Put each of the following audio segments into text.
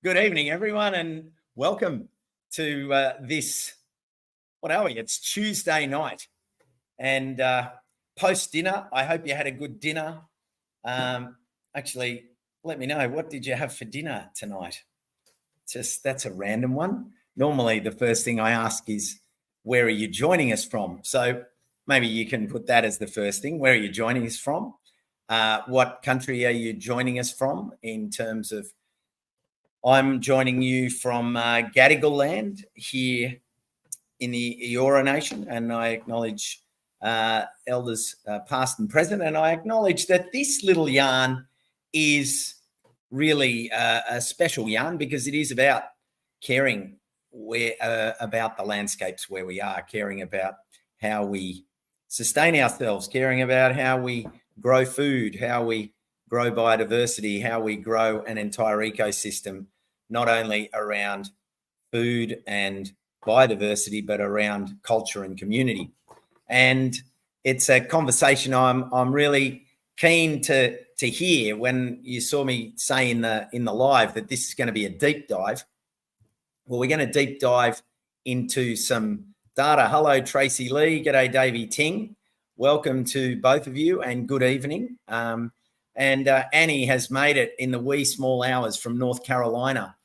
Good evening, everyone, and welcome to this. What are we? It's Tuesday night, and post dinner. I hope you had a good dinner. Actually, let me know, what did you have for dinner tonight? That's a random one. Normally, the first thing I ask is, where are you joining us from? So maybe you can put that as the first thing. Where are you joining us from? What country are you joining us from in terms of? I'm joining you from Gadigal land here in the Eora Nation, and I acknowledge elders past and present, and I acknowledge that this little yarn is really a special yarn because it is about caring about the landscapes where we are, caring about how we sustain ourselves, caring about how we grow food, how we grow biodiversity, how we grow an entire ecosystem, not only around food and biodiversity, but around culture and community. And it's a conversation I'm really keen to hear. When you saw me say in the live that this is going to be a deep dive, well, we're going to deep dive into some data. Hello, Tracy Lee. G'day, Davey Ting. Welcome to both of you, and good evening. And Annie has made it in the wee small hours from North Carolina.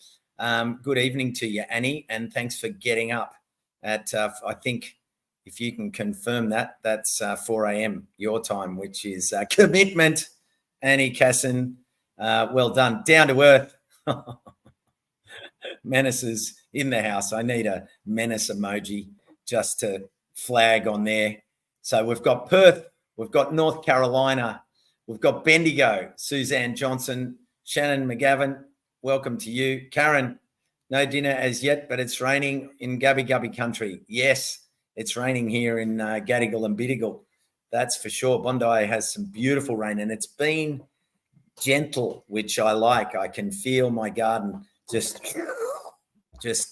Good evening to you, Annie, and thanks for getting up at, I think, if you can confirm that, that's 4 a.m. your time, which is commitment. Annie Casson, well done. Down to earth. Menaces in the house. I need a menace emoji just to flag on there. So we've got Perth, we've got North Carolina, we've got Bendigo, Suzanne Johnson, Shannon McGavin, welcome to you. Karen, no dinner as yet, but it's raining in Gubbi country. Yes, it's raining here in Gadigal and Biddigal. That's for sure. Bondi has some beautiful rain, and it's been gentle, which I like. I can feel my garden just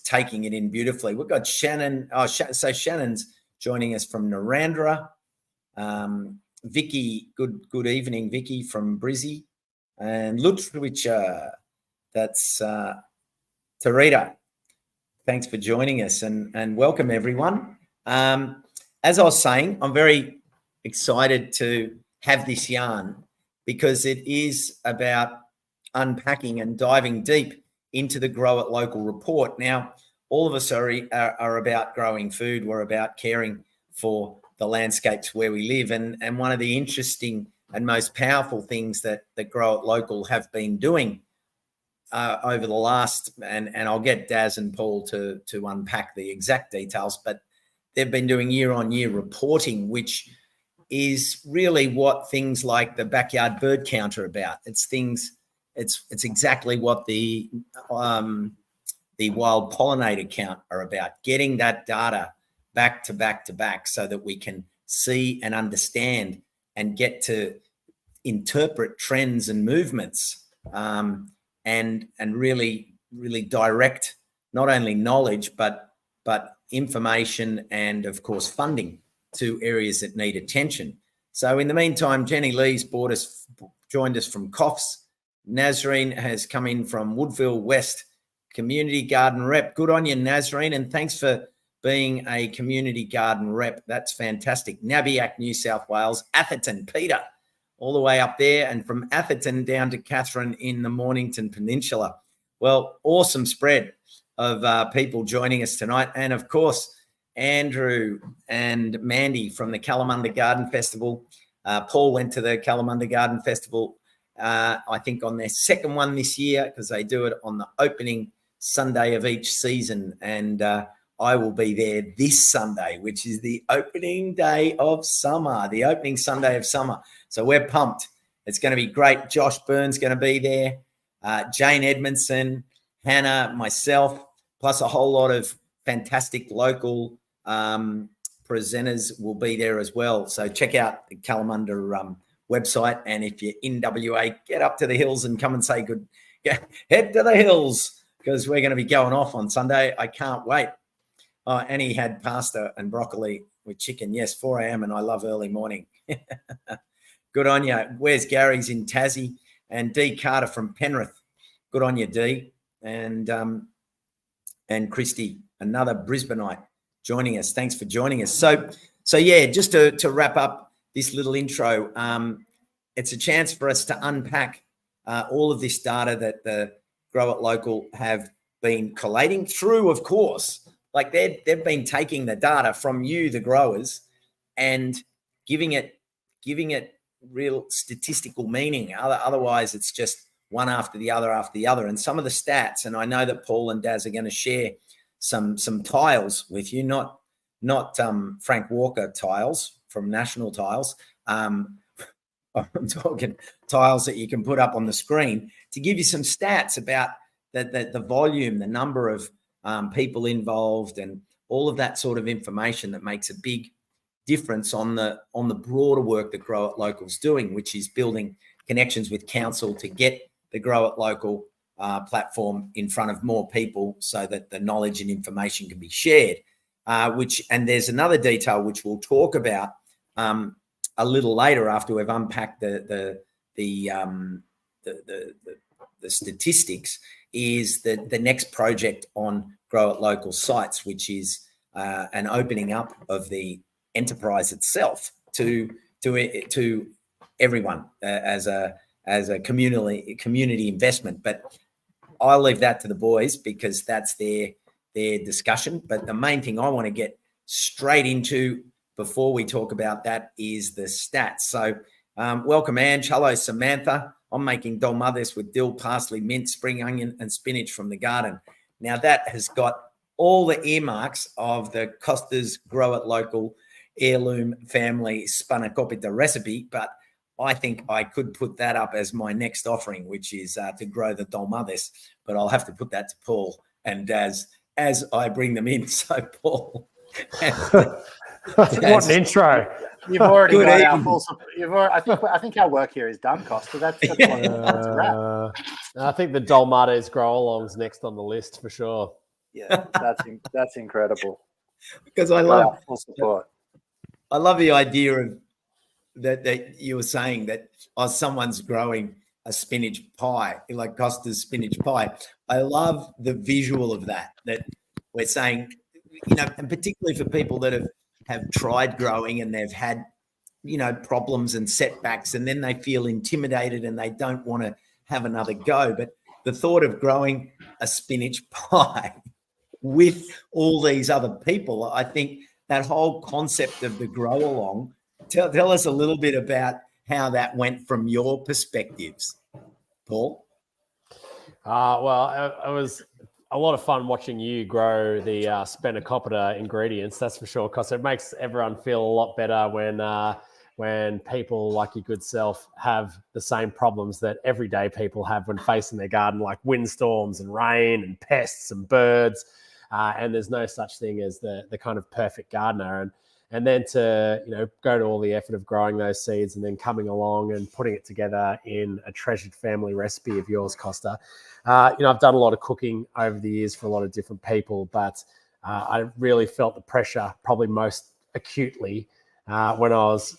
taking it in beautifully. We've got Shannon. So Shannon's joining us from Narandra. Vicky, good evening, Vicky from Brizzy. And Lutwich, that's Tarita. Thanks for joining us, and welcome, everyone. As I was saying, I'm very excited to have this yarn because it is about unpacking and diving deep into the Grow It Local report. Now, all of us are about growing food. We're about caring for the landscapes where we live. And one of the interesting and most powerful things that Grow It Local have been doing over the last, and I'll get Daz and Paul to unpack the exact details, but they've been doing year-on-year reporting, which is really what things like the backyard bird count are about. It's exactly what the wild pollinator count are about, getting that data back to back so that we can see and understand and get to interpret trends and movements, and really direct not only knowledge but information and, of course, funding to areas that need attention. So in the meantime, Jenny Lee's joined us from Coffs. Nazreen has come in from Woodville West Community Garden Rep. Good on you, Nazreen, and thanks for being a community garden rep. That's fantastic. Nabiac, New South Wales. Atherton, Peter, all the way up there, and from Atherton down to Catherine in the Mornington Peninsula. Well, awesome spread of people joining us tonight. And, of course, Andrew and Mandy from the Kalamunda Garden Festival. Paul went to the Kalamunda Garden Festival, I think on their second one this year, because they do it on the opening Sunday of each season. And I will be there this Sunday, which is the opening day of summer, the opening Sunday of summer. So we're pumped. It's going to be great. Josh Burns going to be there, Jane Edmondson, Hannah, myself, plus a whole lot of fantastic local presenters will be there as well. So check out the Kalamunda website, and if you're in WA, get up to the hills and come and say good. Head to the hills, because we're going to be going off on Sunday. I can't wait. Oh, Annie had pasta and broccoli with chicken. Yes, 4 a.m. and I love early morning. Good on you. Where's Gary's in Tassie? And D Carter from Penrith. Good on you, D. and Christy, another Brisbaneite, joining us. Thanks for joining us. So yeah, just to wrap up this little intro, it's a chance for us to unpack all of this data that the Grow It Local have been collating through, of course, like they've been taking the data from you, the growers, and giving it real statistical meaning. Otherwise, it's just one after the other after the other. And some of the stats, and I know that Paul and Daz are going to share some tiles with you, not Frank Walker tiles from National Tiles. I'm talking tiles that you can put up on the screen to give you some stats about the volume, the number of people involved, and all of that sort of information that makes a big difference on the broader work that Grow It Local's doing, which is building connections with council to get the Grow It Local platform in front of more people so that the knowledge and information can be shared. And there's another detail which we'll talk about a little later after we've unpacked the statistics, is the next project on Grow It Local sites, which is an opening up of the enterprise itself to everyone as a community investment. But I'll leave that to the boys because that's their discussion. But the main thing I want to get straight into before we talk about that is the stats. So welcome, Ange. Hello, Samantha. I'm making dolmades with dill, parsley, mint, spring onion, and spinach from the garden. Now that has got all the earmarks of the Costa's Grow It Local heirloom family spanakopita recipe, but I think I could put that up as my next offering, which is to grow the dolmades, but I'll have to put that to Paul and as I bring them in. So Paul, what an intro! You've already got our full support. I think our work here is done, Costa. That's a wrap. I think the dolmades grow-alongs next on the list for sure. Yeah, that's incredible. Because I love full support. I love the idea of that you were saying that someone's growing a spinach pie, like Costa's spinach pie. I love the visual of that we're saying, and particularly for people that have tried growing and they've had, problems and setbacks, and then they feel intimidated and they don't want to have another go. But the thought of growing a spinach pie with all these other people, I think that whole concept of the grow along, tell us a little bit about how that went from your perspectives, Paul. Well, it was a lot of fun watching you grow the spanakopita ingredients, that's for sure, because it makes everyone feel a lot better when people like your good self have the same problems that everyday people have when facing their garden, like windstorms and rain and pests and birds. And there's no such thing as the kind of perfect gardener. And then to, go to all the effort of growing those seeds and then coming along and putting it together in a treasured family recipe of yours, Costa. I've done a lot of cooking over the years for a lot of different people, but I really felt the pressure probably most acutely when I was,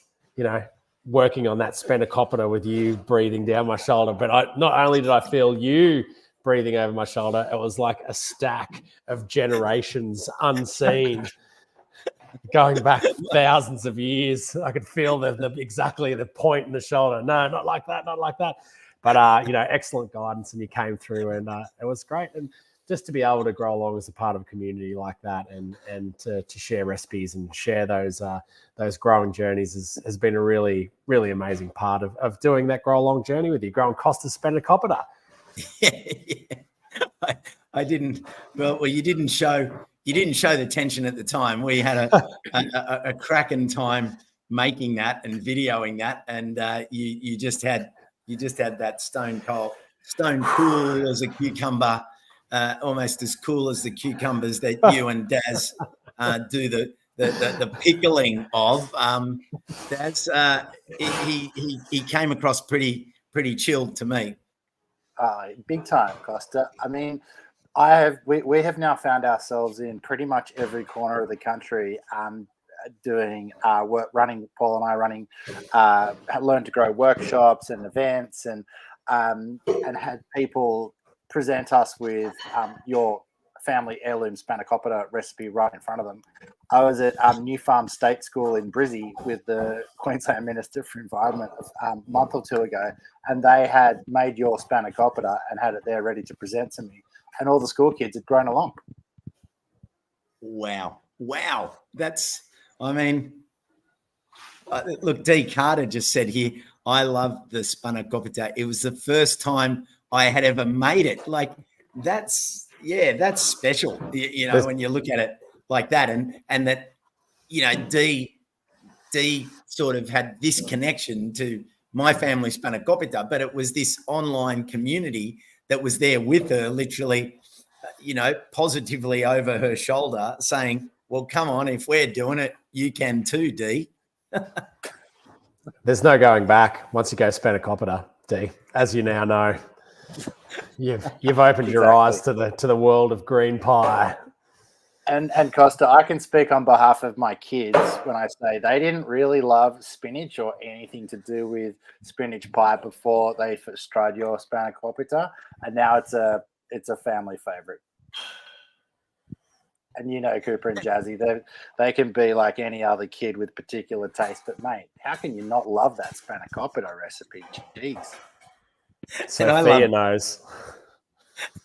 working on that spanakopita with you breathing down my shoulder. But not only did I feel you breathing over my shoulder, it was like a stack of generations unseen, going back thousands of years. I could feel exactly the point in the shoulder. No, not like that, not like that. But, excellent guidance, and you came through, and it was great. And just to be able to grow along as a part of a community like that and to share recipes and share those growing journeys has been a really, really amazing part of doing that grow along journey with you, growing Costa's spanakopita. Yeah. I didn't. Well, you didn't show the tension at the time. We had a cracking time making that and videoing that, and you just had that stone cool as a cucumber, almost as cool as the cucumbers that you and Daz do the pickling of. Daz, he came across pretty chilled to me. Big time, Costa. I mean, we have now found ourselves in pretty much every corner of the country doing work, Paul and I running learn to grow workshops and events, and had people present us with your family heirloom spanakopita recipe right in front of them. I was at New Farm State School in Brizzy with the Queensland Minister for Environment a month or two ago, and they had made your spanakopita and had it there ready to present to me, and all the school kids had grown along. Wow. That's, I mean, look, Dee Carter just said here, I love the spanakopita. It was the first time I had ever made it. Like, that's special, you know, when you look at it like that. And that, you know, Dee sort of had this connection to my family spanakopita, but it was this online community that was there with her, literally, you know, positively over her shoulder saying, well, come on, if we're doing it, you can too, Dee. There's no going back once you go spanakopita, Dee, as you now know. You've opened your eyes to the world of green pie. And Costa, I can speak on behalf of my kids when I say they didn't really love spinach or anything to do with spinach pie before they first tried your spanakopita, and now it's a family favorite. And you know, Cooper and Jazzy, they can be like any other kid with particular taste, but mate, how can you not love that spanakopita recipe? Jeez. Sophia knows.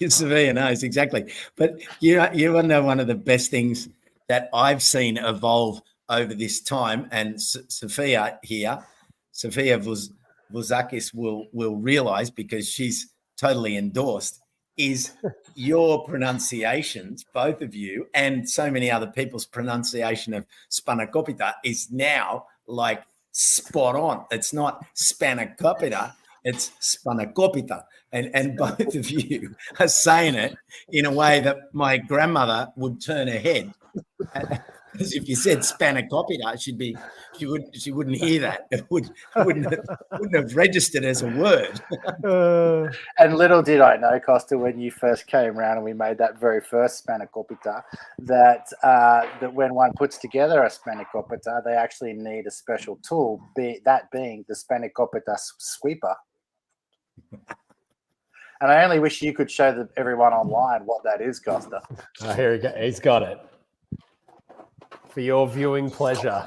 Sophia knows, exactly. But you want to know one of the best things that I've seen evolve over this time, and Sophia Vuzakis will realise, because she's totally endorsed, is your pronunciations, both of you, and so many other people's pronunciation of spanakopita is now like spot on. It's not spanakopita, it's spanakopita. And both of you are saying it in a way that my grandmother would turn her head. Because if you said spanakopita, she wouldn't hear that. It wouldn't have registered as a word. And little did I know, Costa, when you first came around and we made that very first spanakopita, that when one puts together a spanakopita, they actually need a special tool, that being the spanakopita sweeper. And I only wish you could show everyone online what that is, Costa. Oh, here he go. He's got it. For your viewing pleasure.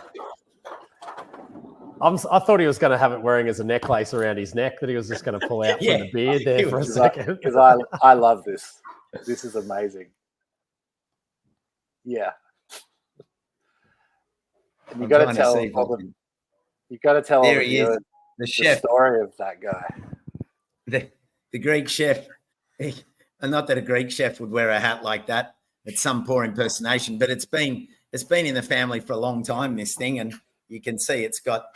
I thought he was going to have it wearing as a necklace around his neck that he was just going to pull out from the beard there for a second. Because I love this. This is amazing. Yeah. And you've got to tell the story of that guy. The Greek chef, and not that a Greek chef would wear a hat like that. It's some poor impersonation, but it's been in the family for a long time, this thing, and you can see it's got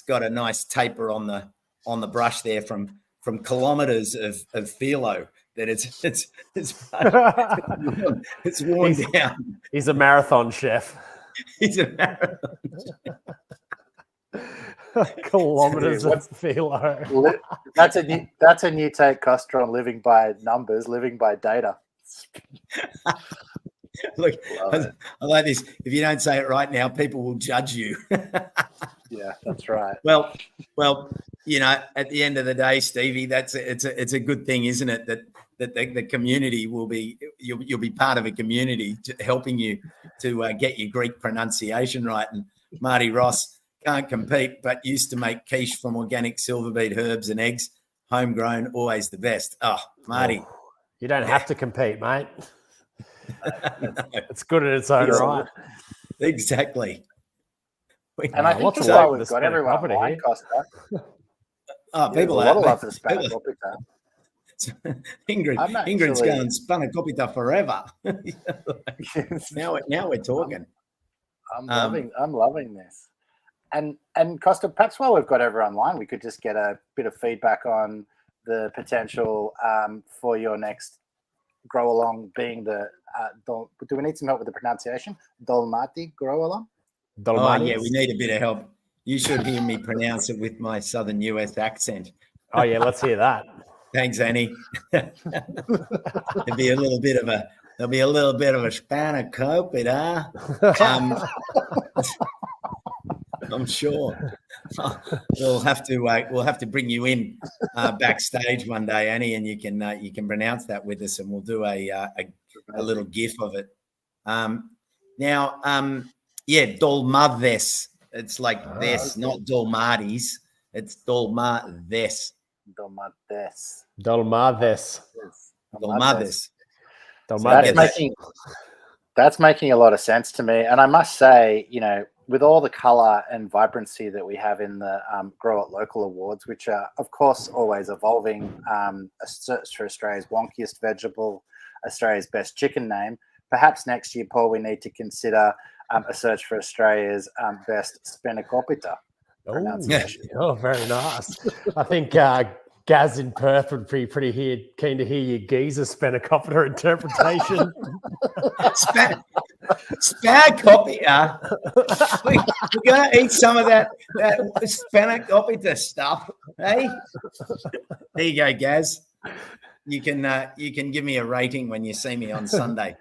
a nice taper on the brush there from kilometers of phyllo that it's worn down. He's a marathon chef. He's a marathon chef. Kilometers of phyllo. That's a new take, Costa, on living by numbers, living by data. Look, I like this. If you don't say it right now, people will judge you. Yeah, that's right. Well, you know, at the end of the day, Stevie, it's a good thing, isn't it? That the community will be, you'll be part of a community helping you to get your Greek pronunciation right. And Marty Ross can't compete, but used to make quiche from organic silver beet herbs and eggs, homegrown, always the best. Oh, Marty. You don't have to compete, mate. It's good in its own right. Exactly. And I think that's why we've got everyone online, Costa. Oh, people a lot of love for the spanakopita. Ingrid's going spanakopita forever. Now we're talking. I'm loving this. And Costa, perhaps while we've got everyone online, we could just get a bit of feedback on the potential for your next grow along being the do we need some help with the pronunciation? Dolmati grow along? Oh yeah, we need a bit of help. You should hear me pronounce it with my southern US accent. Oh yeah, let's hear that. Thanks, Annie. There'll be a little bit of a spanakopita. I'm sure. We'll have to bring you in backstage one day, Annie, and you can pronounce that with us, and we'll do a little GIF of it. Now, dolmades. It's like this, not dolmades. It's dolmades. Dolmades. Dolmades. Dolmades. Dolmades. That's making a lot of sense to me. And I must say, with all the color and vibrancy that we have in the Grow It Local Awards, which are, of course, always evolving, a search for Australia's wonkiest vegetable, Australia's best chicken name, perhaps next year, Paul, we need to consider a search for Australia's best spenacopita pronunciation. Oh, very nice. I think Gaz in Perth would be pretty keen to hear your geezer spenacopita interpretation. Spenacopita. We're going to eat some of that spenacopita stuff, hey? There you go, Gaz. You can give me a rating when you see me on Sunday.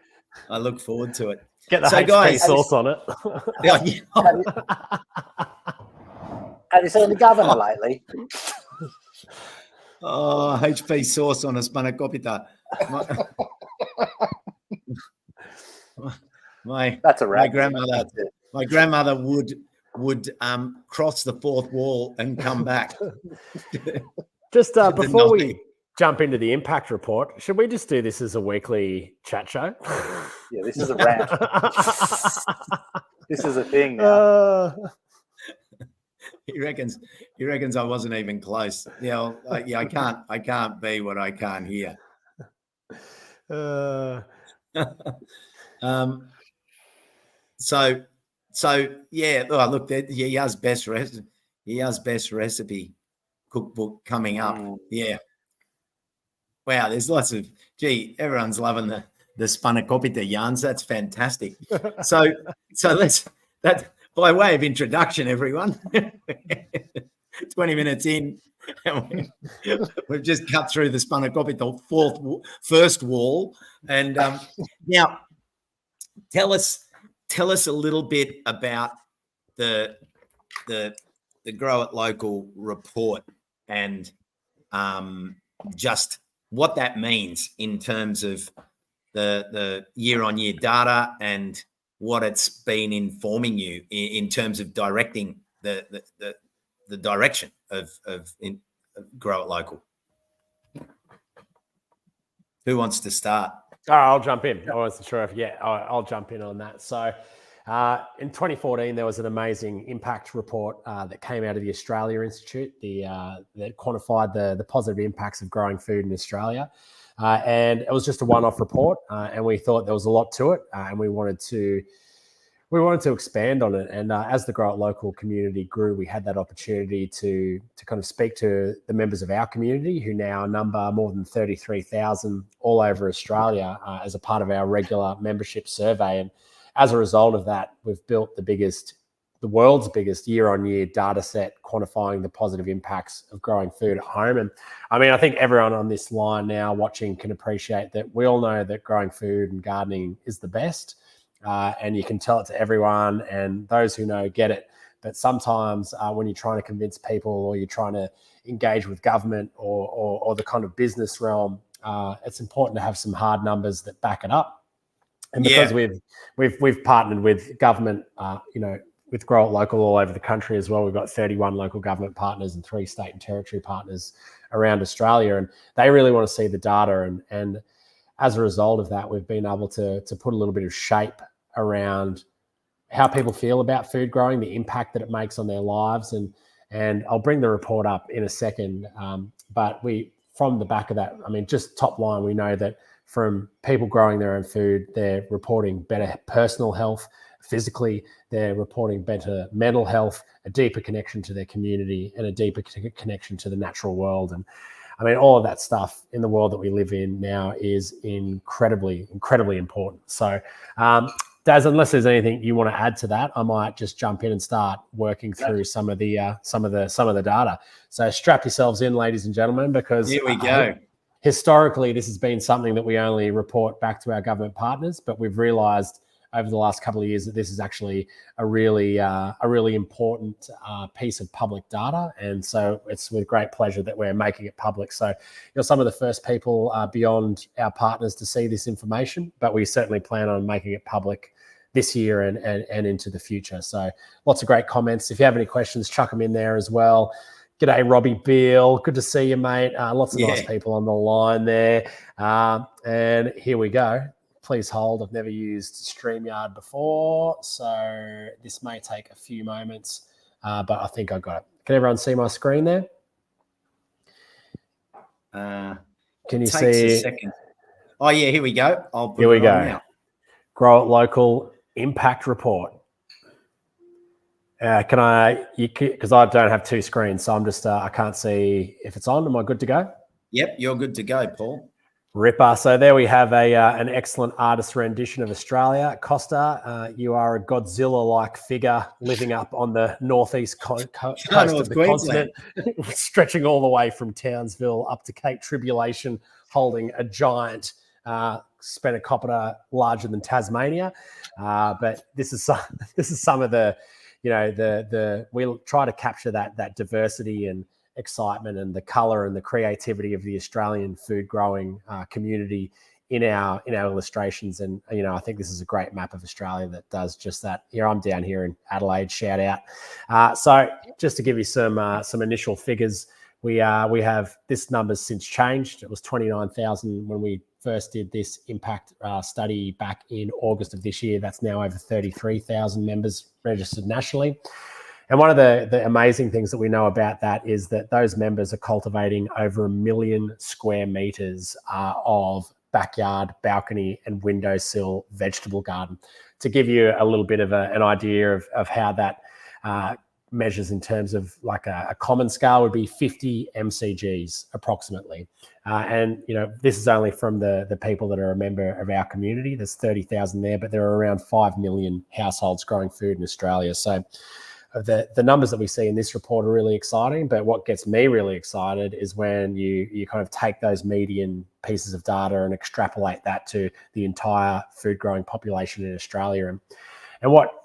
I look forward to it. Get the HP sauce on it. Have you seen the governor lately? Oh, HP sauce on a spanakopita. That's a wrap. My grandmother would cross the fourth wall and come back. Just before we jump into the impact report, should we just do this as a weekly chat show? Yeah, this is a rant. This is a thing now. He reckons I wasn't even close. I can't be what I can't hear. So yeah. Oh, look, he has best recipe cookbook coming up. Yeah. Wow, there's lots of everyone's loving the spanakopita yarns. That's fantastic. So that by way of introduction, everyone. 20 minutes in, and we've just cut through the spanakopita first wall. And now, tell us a little bit about the Grow It Local report and just what that means in terms of the year-on-year data and what it's been informing you in terms of directing the direction of Grow It Local. Who wants to start? Oh, I'll jump in. I wasn't sure if I'll jump in on that. So in 2014, there was an amazing impact report that came out of the Australia Institute, that quantified the positive impacts of growing food in Australia. And it was just a one-off report, and we thought there was a lot to it, and we wanted to expand on it. And as the Grow It Local community grew, we had that opportunity to kind of speak to the members of our community, who now number more than 33,000 all over Australia, as a part of our regular membership survey. And as a result of that, we've built the world's biggest year-on-year data set quantifying the positive impacts of growing food at home. And I mean, I think everyone on this line now watching can appreciate that we all know that growing food and gardening is the best. And you can tell it to everyone, and those who know get it. But sometimes when you're trying to convince people, or you're trying to engage with government or the kind of business realm, it's important to have some hard numbers that back it up. And because we've partnered with government, with Grow It Local all over the country as well. We've got 31 local government partners and 3 state and territory partners around Australia, and they really want to see the data. And as a result of that, we've been able to put a little bit of shape around how people feel about food growing, the impact that it makes on their lives. And I'll bring the report up in a second. But from the back of that, I mean, just top line, we know that from people growing their own food, they're reporting better personal health. Physically, they're reporting better mental health, a deeper connection to their community, and a deeper connection to the natural world. And I mean, all of that stuff in the world that we live in now is incredibly, incredibly important. So, Daz, unless there's anything you want to add to that, I might just jump in and start working through some of the data. So, strap yourselves in, ladies and gentlemen, because here we go. Historically, this has been something that we only report back to our government partners, but we've realised over the last couple of years that this is actually a really important piece of public data. And so it's with great pleasure that we're making it public. So you're some of the first people beyond our partners to see this information, but we certainly plan on making it public this year and into the future. So lots of great comments. If you have any questions, chuck them in there as well. G'day, Robbie Beale. Good to see you, mate. Lots of nice people on the line there. And here we go. Please hold. I've never used StreamYard before, so this may take a few moments, but I think I got it. Can everyone see my screen there? Can you see? Takes a second. Oh, yeah, here we go. I'll put here we it go. on now. Grow it local impact report. Can I, because I don't have two screens, so I'm just, I can't see if it's on. Am I good to go? Yep, you're good to go, Paul. Ripper. So there we have an excellent artist rendition of Australia. Costa, you are a Godzilla-like figure living up on the northeast coast of the continent, stretching all the way from Townsville up to Cape Tribulation, holding a giant spenacopter larger than Tasmania. But this is some of the, we'll try to capture that diversity and excitement and the color and the creativity of the Australian food growing community in our illustrations. And I think this is a great map of Australia that does just that. Here, I'm down here in Adelaide, shout out. So just to give you some initial figures, we have this number's since changed. It was 29,000 when we first did this impact study back in August of this year. That's now over 33,000 members registered nationally. And one of the amazing things that we know about that is that those members are cultivating over 1 million square meters of backyard, balcony, and windowsill vegetable garden. To give you a little bit of an idea of how that measures in terms of like a common scale would be 50 MCGs approximately. And, this is only from the people that are a member of our community. There's 30,000 there, but there are around 5 million households growing food in Australia. So the numbers that we see in this report are really exciting, but what gets me really excited is when you kind of take those median pieces of data and extrapolate that to the entire food growing population in Australia. And what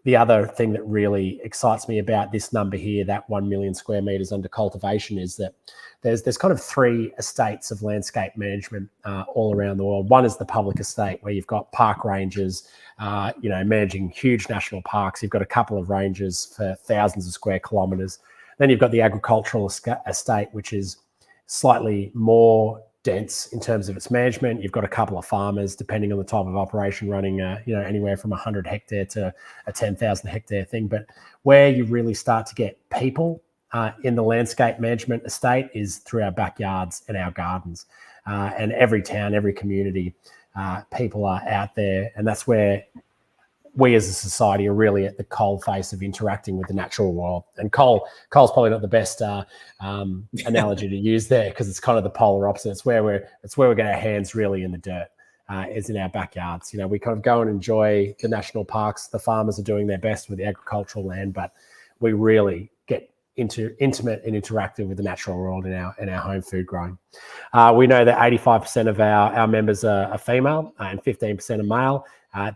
the other thing that really excites me about this number here, that 1 million square meters under cultivation, is that there's kind of 3 estates of landscape management all around the world. One is the public estate, where you've got park rangers, managing huge national parks. You've got a couple of rangers for thousands of square kilometers. Then you've got the agricultural estate, which is slightly more dense in terms of its management. You've got a couple of farmers, depending on the type of operation, running anywhere from 100 hectare to a 10,000 hectare thing. But where you really start to get people in the landscape management estate is through our backyards and our gardens. And every town, every community, people are out there, and that's where we as a society are really at the coal face of interacting with the natural world. And coal's probably not the best analogy to use there, because it's kind of the polar opposite. It's where we get our hands really in the dirt, is in our backyards. We kind of go and enjoy the national parks. The farmers are doing their best with the agricultural land, but we really get intimate and interactive with the natural world in our home food growing. We know that 85% of our members are female and 15% are male.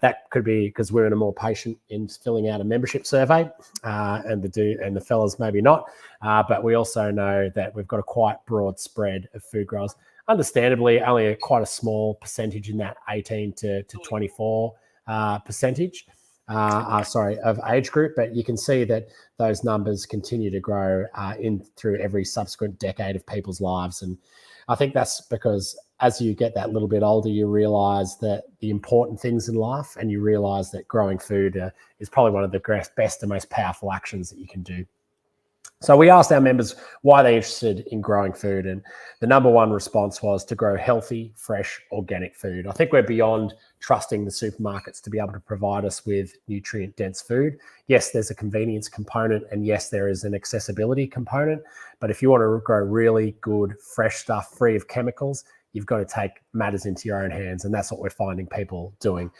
That could be because we're in a more patient in filling out a membership survey, and the fellas maybe not. But we also know that we've got a quite broad spread of food growers. Understandably, only quite a small percentage in that 18 to 24 percentage. Of age group, but you can see that those numbers continue to grow through every subsequent decade of people's lives. And I think that's because as you get that little bit older, you realize that the important things in life, and you realize that growing food is probably one of the best and most powerful actions that you can do. So we asked our members why they're interested in growing food, and the number one response was to grow healthy, fresh, organic food. I think we're beyond trusting the supermarkets to be able to provide us with nutrient-dense food. Yes, there's a convenience component, and yes, there is an accessibility component. But if you want to grow really good, fresh stuff free of chemicals, you've got to take matters into your own hands, and that's what we're finding people doing.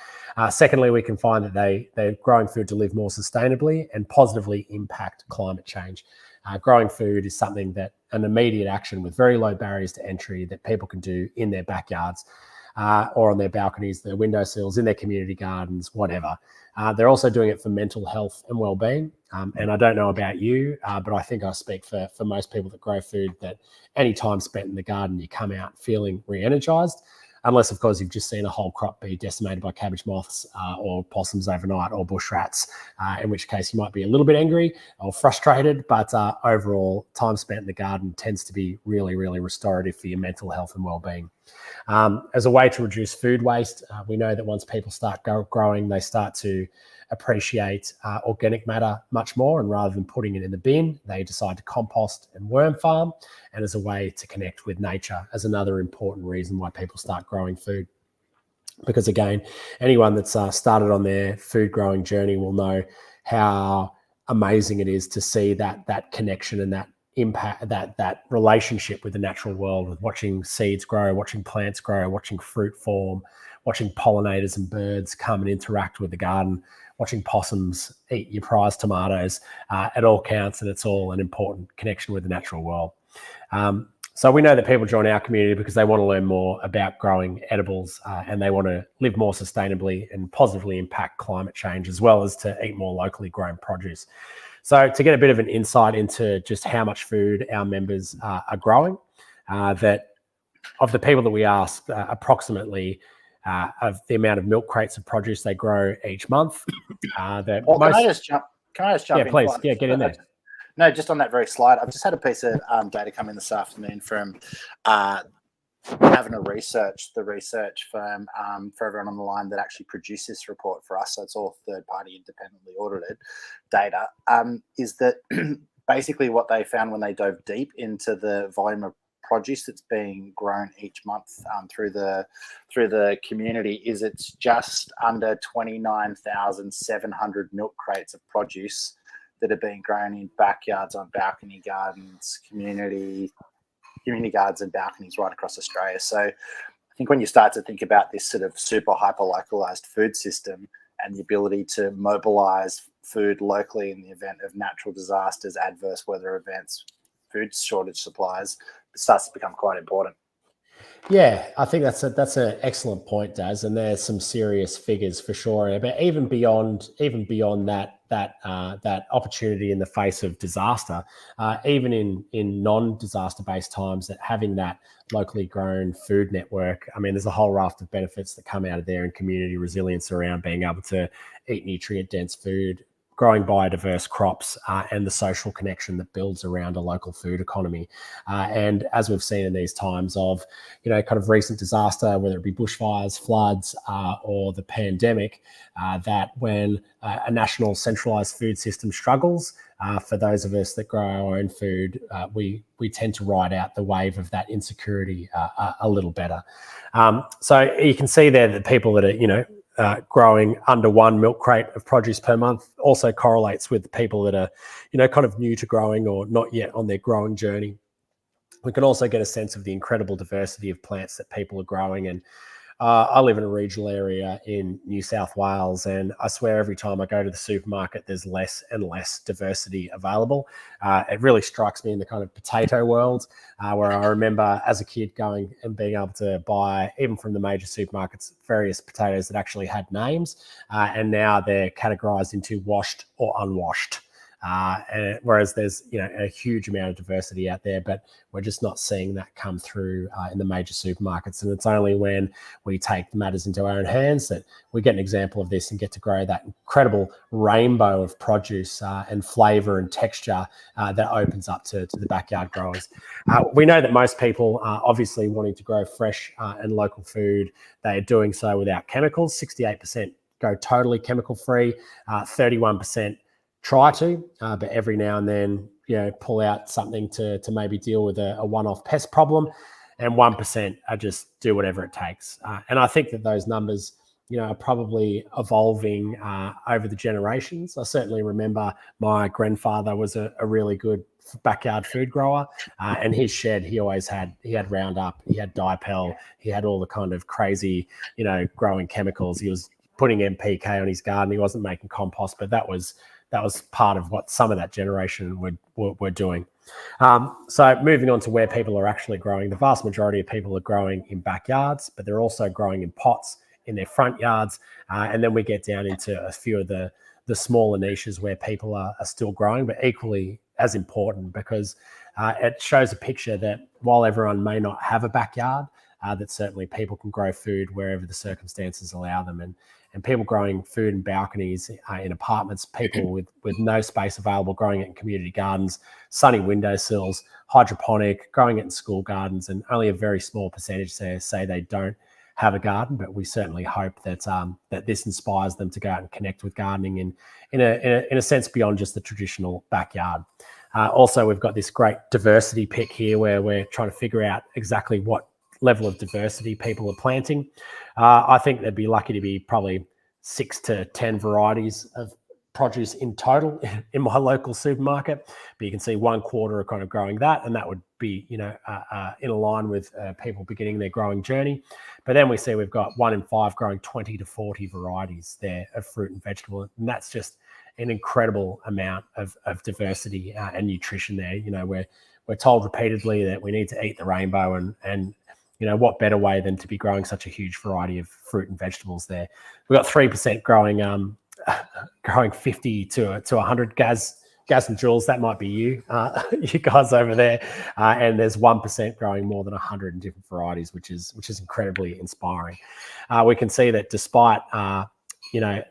Secondly, we can find that they're growing food to live more sustainably and positively impact climate change. Growing food is something that an immediate action with very low barriers to entry that people can do in their backyards. or on their balconies, their windowsills, in their community gardens, whatever. They're also doing it for mental health and well-being. And I don't know about you, but I think I speak for most people that grow food, that any time spent in the garden, you come out feeling re-energized. Unless, of course, you've just seen a whole crop be decimated by cabbage moths or possums overnight, or bush rats, in which case you might be a little bit angry or frustrated. But overall, time spent in the garden tends to be really, really restorative for your mental health and well-being. As a way to reduce food waste, we know that once people start growing, they start to appreciate organic matter much more, and rather than putting it in the bin, they decide to compost and worm farm, and as a way to connect with nature, as another important reason why people start growing food. Because again, anyone that's started on their food growing journey will know how amazing it is to see that connection and that impact, that relationship with the natural world, with watching seeds grow, watching plants grow, watching fruit form, watching pollinators and birds come and interact with the garden, watching possums eat your prized tomatoes. It all counts, and it's all an important connection with the natural world. So we know that people join our community because they want to learn more about growing edibles, and they want to live more sustainably and positively impact climate change, as well as to eat more locally grown produce. So to get a bit of an insight into just how much food our members are growing, that of the people that we asked, approximately of the amount of milk crates of produce they grow each month. Can I just jump yeah, in? Please. Yeah, get in there. No, just on that very slide, I've just had a piece of data come in this afternoon from having a research firm for everyone on the line that actually produced this report for us. So it's all third-party, independently audited data. Is that basically what they found when they dove deep into the volume of produce that's being grown each month through the community, is it's just under 29,700 milk crates of produce that are being grown in backyards, on balcony gardens, community gardens and balconies right across Australia. So I think when you start to think about this sort of super hyper localized food system and the ability to mobilize food locally in the event of natural disasters, adverse weather events, food shortage supplies, it starts to become quite important. Yeah, I think that's an excellent point, Daz, and there's some serious figures for sure. But even beyond that opportunity in the face of disaster, even in non-disaster based times, that having that locally grown food network, I mean, there's a whole raft of benefits that come out of there, and community resilience around being able to eat nutrient dense food, growing biodiverse crops, and the social connection that builds around a local food economy. And as we've seen in these times of, kind of recent disaster, whether it be bushfires, floods, or the pandemic, that when a national centralised food system struggles, for those of us that grow our own food, we tend to ride out the wave of that insecurity a little better. So you can see there that people that are, growing under one milk crate of produce per month also correlates with people that are, kind of new to growing or not yet on their growing journey. We can also get a sense of the incredible diversity of plants that people are growing. And I live in a regional area in New South Wales, and I swear every time I go to the supermarket, there's less and less diversity available. It really strikes me in the kind of potato world, where I remember as a kid going and being able to buy, even from the major supermarkets, various potatoes that actually had names, and now they're categorized into washed or unwashed. Whereas there's a huge amount of diversity out there, but we're just not seeing that come through in the major supermarkets. And it's only when we take matters into our own hands that we get an example of this and get to grow that incredible rainbow of produce and flavour and texture that opens up to the backyard growers. We know that most people are obviously wanting to grow fresh and local food. They are doing so without chemicals. 68% go totally chemical free, 31% try to, but every now and then, pull out something to maybe deal with a one-off pest problem, and 1% are just do whatever it takes. And I think that those numbers, are probably evolving over the generations. I certainly remember my grandfather was a really good backyard food grower, and his shed, he had Roundup, he had Dipel, he had all the kind of crazy, growing chemicals. He was putting NPK on his garden. He wasn't making compost, but that was that was part of what some of that generation were doing. So moving on to where people are actually growing, the vast majority of people are growing in backyards, but they're also growing in pots in their front yards. And then we get down into a few of the smaller niches where people are still growing, but equally as important, because it shows a picture that while everyone may not have a backyard, that certainly people can grow food wherever the circumstances allow them. And people growing food in balconies, in apartments, people with no space available, growing it in community gardens, sunny windowsills, hydroponic, growing it in school gardens, and only a very small percentage say they don't have a garden. But we certainly hope that that this inspires them to go out and connect with gardening in a sense beyond just the traditional backyard. Also, we've got this great diversity pick here where we're trying to figure out exactly what level of diversity people are planting. I think they'd be lucky to be probably 6 to 10 varieties of produce in total in my local supermarket, but you can see 1/4 are kind of growing that, and that would be, you know, in line with people beginning their growing journey. But then we see we've got 1 in 5 growing 20 to 40 varieties there of fruit and vegetable, and that's just an incredible amount of diversity and nutrition there. You know, we're told repeatedly that we need to eat the rainbow, and you know, what better way than to be growing such a huge variety of fruit and vegetables there. We've got 3% growing 50 to 100. Gaz and Jules, that might be you, you guys over there. And there's 1% growing more than 100 different varieties, which is incredibly inspiring. We can see that despite you know,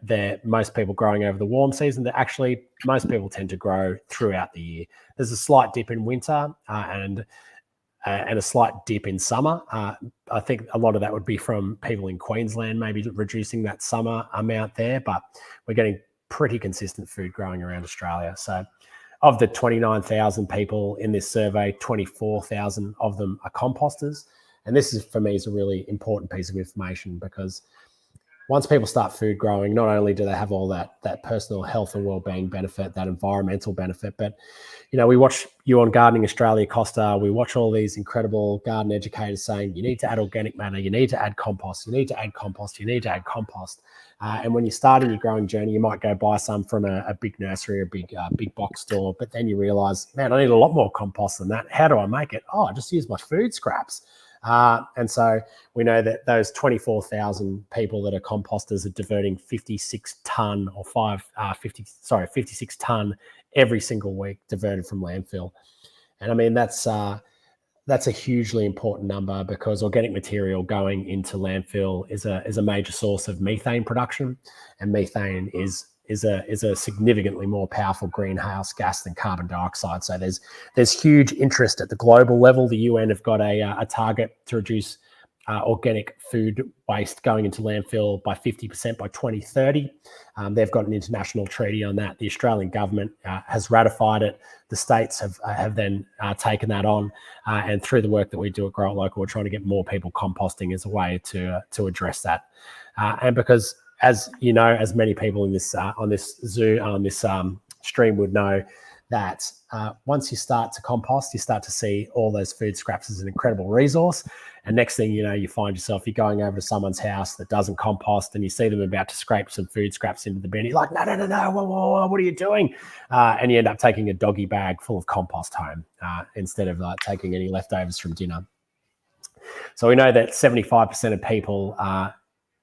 most people growing over the warm season, that actually most people tend to grow throughout the year. There's a slight dip in winter and a slight dip in summer. I think a lot of that would be from people in Queensland maybe reducing that summer amount there, but we're getting pretty consistent food growing around Australia. So of the 29,000 people in this survey, 24,000 of them are composters. And this is, for me, is a really important piece of information, because once people start food growing, not only do they have all that personal health and well-being benefit, that environmental benefit, but, you know, we watch you on Gardening Australia, Costa, we watch all these incredible garden educators saying, you need to add organic matter, you need to add compost, you need to add compost, you need to add compost. And when you start in your growing journey, you might go buy some from a big nursery or a big box store, but then you realize, man, I need a lot more compost than that. How do I make it? Oh, I just use my food scraps. And so we know that those 24,000 people that are composters are diverting 56 ton every single week diverted from landfill. And I mean, that's a hugely important number, because organic material going into landfill is a major source of methane production, and methane is a significantly more powerful greenhouse gas than carbon dioxide. So there's huge interest at the global level. The UN have got a target to reduce organic food waste going into landfill by 50% by 2030. They've got an international treaty on that. The Australian government has ratified it. The states have then taken that on, and through the work that we do at Grow It Local, we're trying to get more people composting as a way to address that. And because, as you know, as many people in this on this stream would know, that once you start to compost, you start to see all those food scraps as an incredible resource. And next thing you know, you find yourself, you're going over to someone's house that doesn't compost, and you see them about to scrape some food scraps into the bin. You're like, no, whoa, what are you doing? And you end up taking a doggy bag full of compost home instead of taking any leftovers from dinner. So we know that 75% of people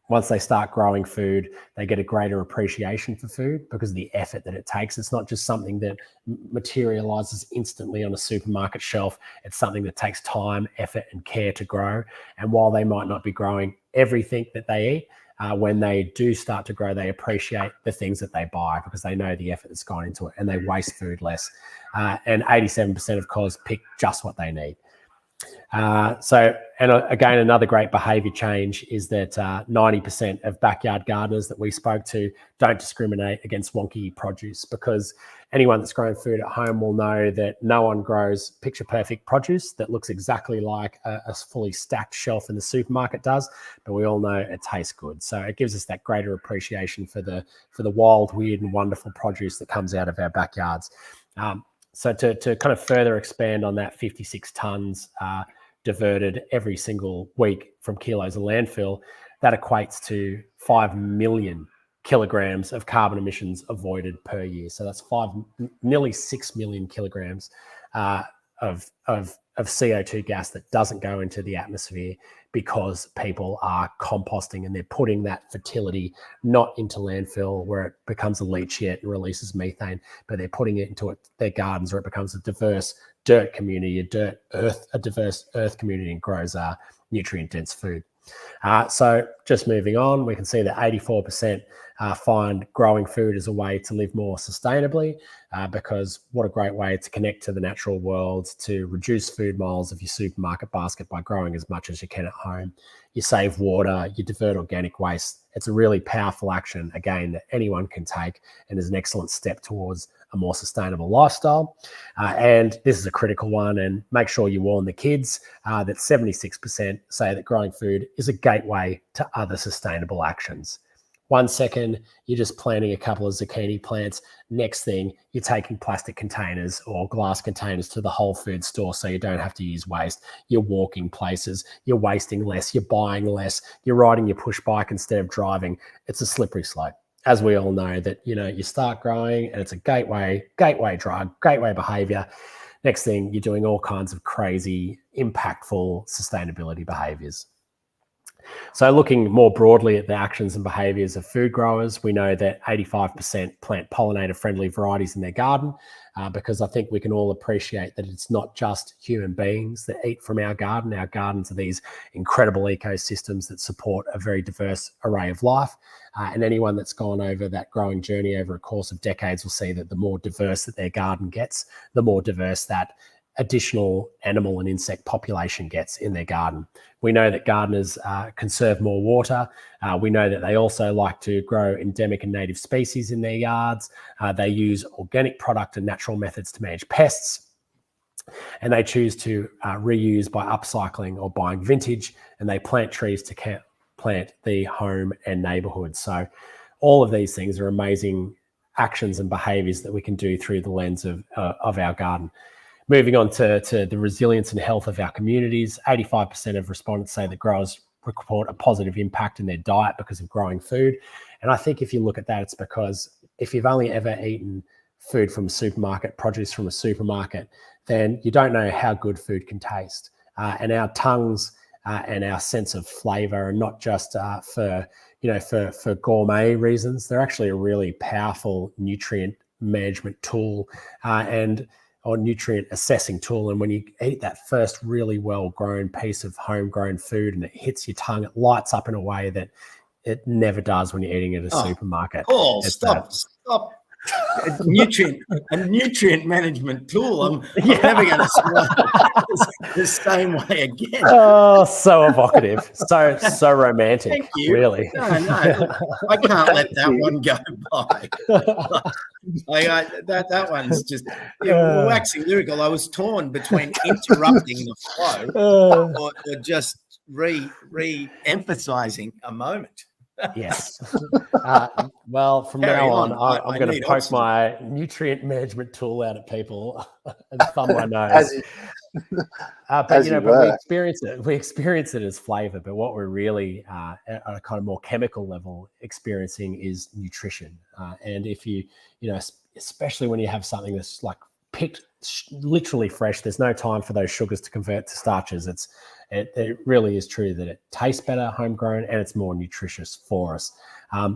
once they start growing food, they get a greater appreciation for food because of the effort that it takes. It's not just something that materializes instantly on a supermarket shelf. It's something that takes time, effort, and care to grow. And while they might not be growing everything that they eat, when they do start to grow, they appreciate the things that they buy because they know the effort that's gone into it, and they waste food less. And 87% of cause pick just what they need. And again, another great behavior change is that 90% of backyard gardeners that we spoke to don't discriminate against wonky produce, because anyone that's growing food at home will know that no one grows picture perfect produce that looks exactly like a fully stacked shelf in the supermarket does, but we all know it tastes good. So it gives us that greater appreciation for the wild, weird, and wonderful produce that comes out of our backyards. So to kind of further expand on that, 56 tons diverted every single week from kilos of landfill, that equates to 5 million kilograms of carbon emissions avoided per year. So that's nearly 6 million kilograms of CO2 gas that doesn't go into the atmosphere because people are composting and they're putting that fertility not into landfill where it becomes a leachate and releases methane, but they're putting it into their gardens where it becomes a diverse dirt community, a diverse earth community, and grows nutrient dense food. So just moving on, we can see that 84% find growing food as a way to live more sustainably, because what a great way to connect to the natural world, to reduce food miles of your supermarket basket by growing as much as you can at home. You save water, you divert organic waste. It's a really powerful action, again, that anyone can take and is an excellent step towards a more sustainable lifestyle. And this is a critical one, and make sure you warn the kids that 76% say that growing food is a gateway to other sustainable actions. 1 second, you're just planting a couple of zucchini plants. Next thing, you're taking plastic containers or glass containers to the Whole Foods store so you don't have to use waste. You're walking places, you're wasting less, you're buying less, you're riding your push bike instead of driving. It's a slippery slope. As we all know, that you start growing and it's a gateway drug, gateway behavior. Next thing, you're doing all kinds of crazy, impactful sustainability behaviors. So looking more broadly at the actions and behaviours of food growers, we know that 85% plant pollinator-friendly varieties in their garden, because I think we can all appreciate that it's not just human beings that eat from our garden. Our gardens are these incredible ecosystems that support a very diverse array of life. And anyone that's gone over that growing journey over a course of decades will see that the more diverse that their garden gets, the more diverse that additional animal and insect population gets in their garden. We know that gardeners conserve more water. We know that they also like to grow endemic and native species in their yards. They use organic product and natural methods to manage pests. And they choose to reuse by upcycling or buying vintage, and they plant trees to plant the home and neighborhood. So all of these things are amazing actions and behaviors that we can do through the lens of our garden. Moving on to the resilience and health of our communities, 85% of respondents say that growers report a positive impact in their diet because of growing food. And I think if you look at that, it's because if you've only ever eaten food from a supermarket, produce from a supermarket, then you don't know how good food can taste. And our tongues and our sense of flavour are not just for gourmet reasons. They're actually a really powerful nutrient management tool or nutrient assessing tool. And when you eat that first really well-grown piece of homegrown food and it hits your tongue, it lights up in a way that it never does when you're eating it at a supermarket. Oh, stop. A nutrient management tool. I'm never going to smile the same way again. Oh, so evocative, so romantic. Thank you. Really. No, I can't let that one go by. That one's just waxing lyrical. I was torn between interrupting the flow or just re-emphasizing a moment. Yes. Well, from now on, I'm going to poke my nutrient management tool out at people and thumb my nose. But we experience it. We experience it as flavour, but what we're really at a kind of more chemical level experiencing is nutrition. And if you especially when you have something that's like picked literally fresh, there's no time for those sugars to convert to starches. It really is true that it tastes better homegrown and it's more nutritious for us.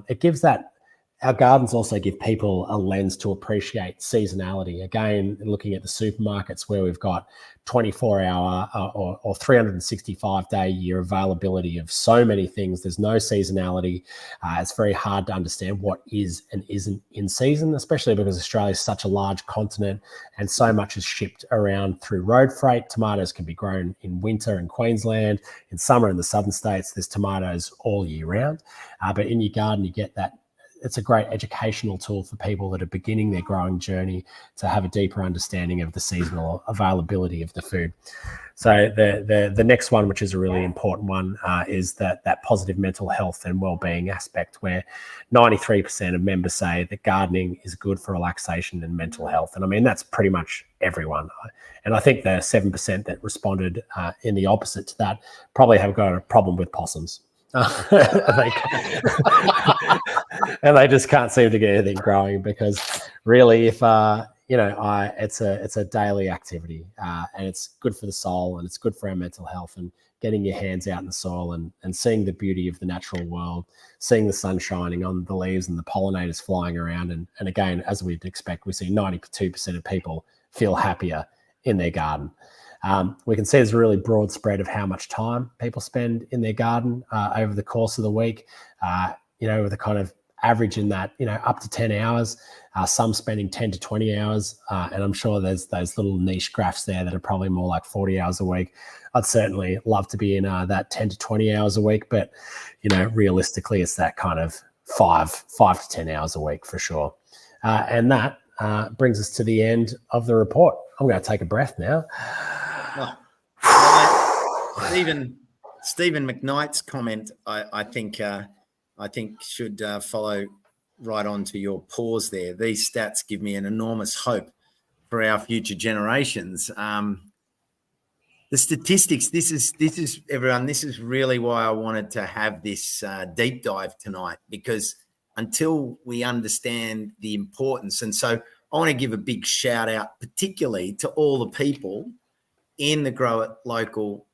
It gives that. Our gardens also give people a lens to appreciate seasonality. Again, looking at the supermarkets where we've got 24-hour or 365-day year availability of so many things, there's no seasonality. It's very hard to understand what is and isn't in season, especially because Australia is such a large continent and so much is shipped around through road freight. Tomatoes can be grown in winter in Queensland. In summer in the southern states, there's tomatoes all year round. But in your garden, you get that. It's a great educational tool for people that are beginning their growing journey to have a deeper understanding of the seasonal availability of the food. So the next one, which is a really important one, is that positive mental health and well-being aspect, where 93% of members say that gardening is good for relaxation and mental health. And I mean, that's pretty much everyone. And I think the 7% that responded in the opposite to that probably have got a problem with possums. And they just can't seem to get anything growing because really, if it's a daily activity, and it's good for the soul and it's good for our mental health, and getting your hands out in the soil and seeing the beauty of the natural world, seeing the sun shining on the leaves and the pollinators flying around. And again, as we'd expect, we see 92% of people feel happier in their garden. We can see there's a really broad spread of how much time people spend in their garden over the course of the week, with a kind of average in that, up to 10 hours, some spending 10 to 20 hours. And I'm sure there's those little niche graphs there that are probably more like 40 hours a week. I'd certainly love to be in that 10 to 20 hours a week, but, realistically, it's that kind of 5 to 10 hours a week for sure. And that brings us to the end of the report. I'm going to take a breath now. Stephen McKnight's comment, I think should follow right on to your pause there. These stats give me an enormous hope for our future generations. The statistics, this is everyone, this is really why I wanted to have this deep dive tonight, because until we understand the importance, and so I want to give a big shout out particularly to all the people in the Grow It Local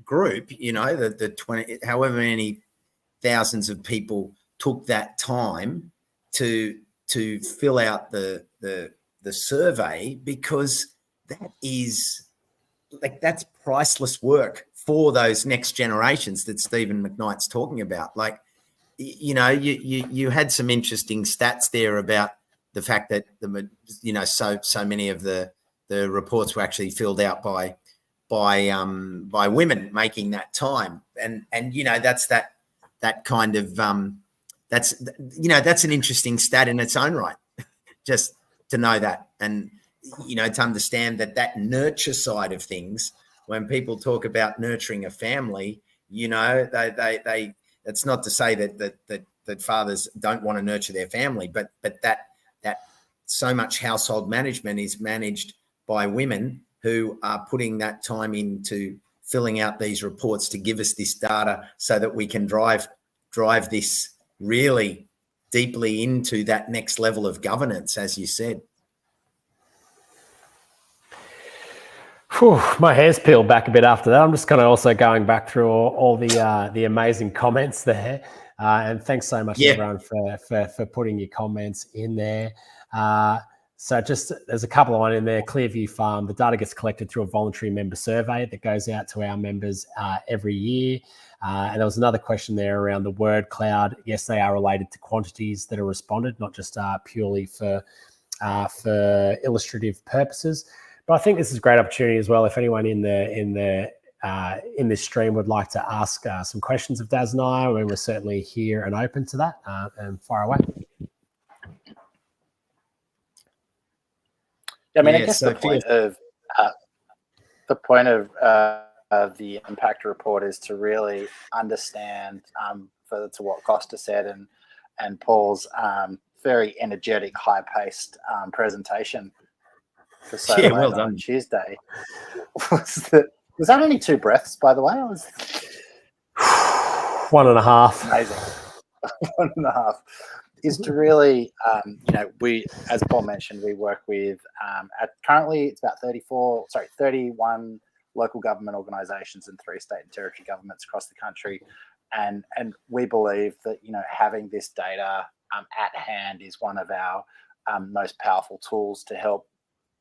group, the 20, however many thousands of people took that time to fill out the survey, because that is that's priceless work for those next generations that Stephen McKnight's talking about. You had some interesting stats there about the fact that so many of the reports were actually filled out by women making that time, and that's that kind of that's an interesting stat in its own right, just to know that, and to understand that nurture side of things, when people talk about nurturing a family, they it's not to say that fathers don't want to nurture their family, but that so much household management is managed by women who are putting that time into filling out these reports to give us this data so that we can drive this really deeply into that next level of governance, as you said. Whew, my hair's peeled back a bit after that. I'm just kind of also going back through all the amazing comments there. And thanks so much, everyone, for putting your comments in there. So just there's a couple of one in there. Clearview Farm, the data gets collected through a voluntary member survey that goes out to our members every year. And there was another question there around the word cloud. Yes, they are related to quantities that are responded, not just purely for illustrative purposes. But I think this is a great opportunity as well. If anyone in this stream would like to ask some questions of Daz and I, we're certainly here and open to that, and fire away. I mean, I guess the point of the impact report is to really understand, further to what Costa said and Paul's very energetic, high-paced presentation for so well done. On Tuesday. Was that only 2 breaths, by the way? 1.5. Amazing. 1.5 is to really, we, as Paul mentioned, we work with, currently it's about 31 local government organisations and 3 state and territory governments across the country. And we believe that, having this data at hand is one of our most powerful tools to help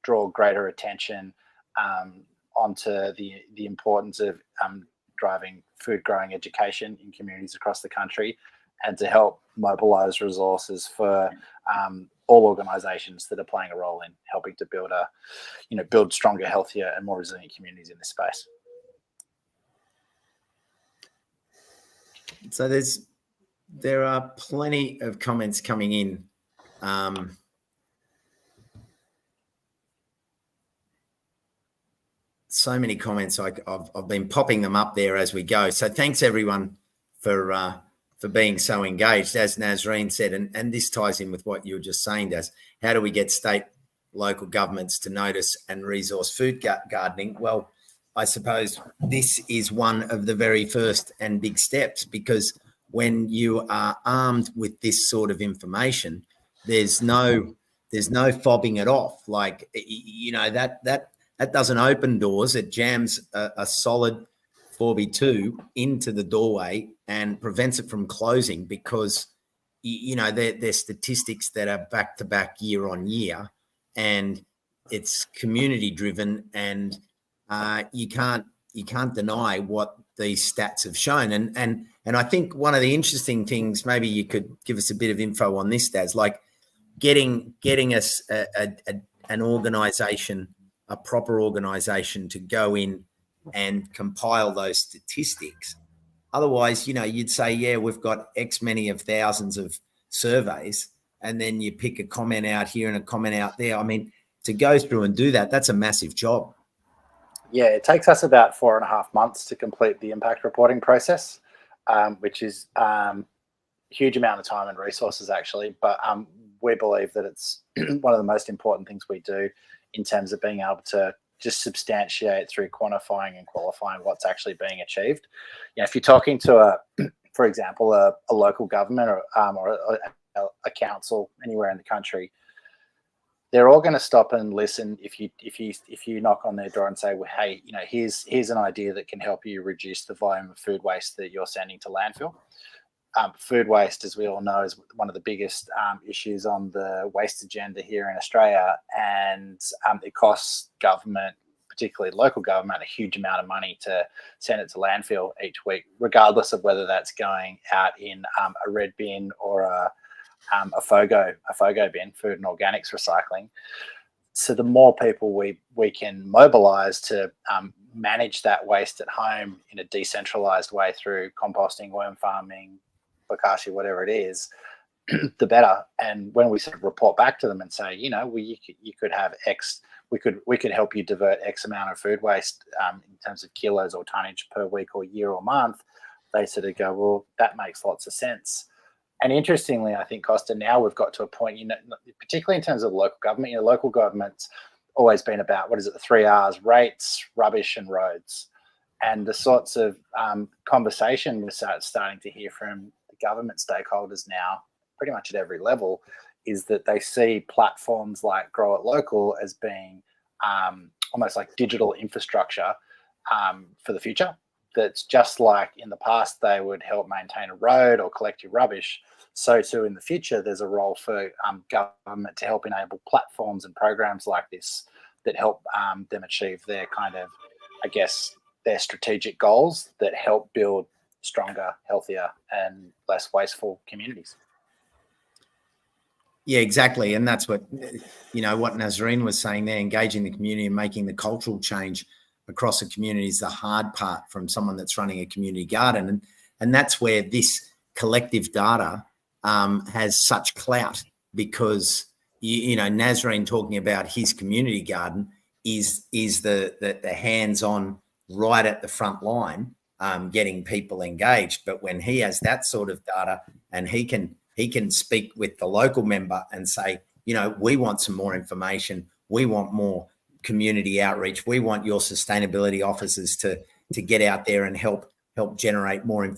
draw greater attention onto the importance of driving food growing education in communities across the country, and to help mobilise resources for all organisations that are playing a role in helping to build stronger, healthier, and more resilient communities in this space. So there are plenty of comments coming in. So many comments. I've been popping them up there as we go. So thanks everyone for being so engaged. As Nazreen said, and this ties in with what you were just saying, Daz, how do we get state, local governments to notice and resource food gardening? Well, I suppose this is one of the very first and big steps, because when you are armed with this sort of information, there's no fobbing it off. Like, that doesn't open doors. It jams a solid 4B2 into the doorway and prevents it from closing, because they're statistics that are back to back year on year, and it's community driven, and you can't deny what these stats have shown. And I think one of the interesting things, maybe you could give us a bit of info on this, Daz, like getting us an organisation, a proper organisation, to go in and compile those statistics. Otherwise, you'd say, yeah, we've got X many of thousands of surveys, and then you pick a comment out here and a comment out there. I mean, to go through and do that, that's a massive job. Yeah, it takes us about 4.5 months to complete the impact reporting process, which is a huge amount of time and resources, actually. But we believe that it's one of the most important things we do in terms of being able to just substantiate through quantifying and qualifying what's actually being achieved. If you're talking to for example, a local government or a council anywhere in the country, they're all going to stop and listen if you knock on their door and say, well, hey, here's an idea that can help you reduce the volume of food waste that you're sending to landfill. Food waste, as we all know, is one of the biggest issues on the waste agenda here in Australia, and it costs government, particularly local government, a huge amount of money to send it to landfill each week, regardless of whether that's going out in a red bin or a FOGO bin, food and organics recycling. So the more people we can mobilise to manage that waste at home in a decentralised way through composting, worm farming, bokashi, whatever it is, the better. And when we sort of report back to them and say, you could have X, we could help you divert X amount of food waste in terms of kilos or tonnage per week or year or month, they sort of go, well, that makes lots of sense. And interestingly, I think, Costa, now we've got to a point, particularly in terms of local government, local government's always been about, the 3 R's: rates, rubbish, and roads. And the sorts of conversation we're starting to hear from the government stakeholders now, pretty much at every level, is that they see platforms like Grow It Local as being almost like digital infrastructure for the future. That's just like in the past they would help maintain a road or collect your rubbish, so too in the future there's a role for government to help enable platforms and programs like this that help them achieve their kind of, their strategic goals that help build stronger, healthier and less wasteful communities. Yeah, exactly. And that's what Nazreen was saying there, engaging the community and making the cultural change across a community is the hard part from someone that's running a community garden. And that's where this collective data has such clout, because, Nazreen talking about his community garden is the hands-on right at the front line, getting people engaged. But when he has that sort of data and he can speak with the local member and say, we want some more information, we want more community outreach, we want your sustainability officers to get out there and help generate more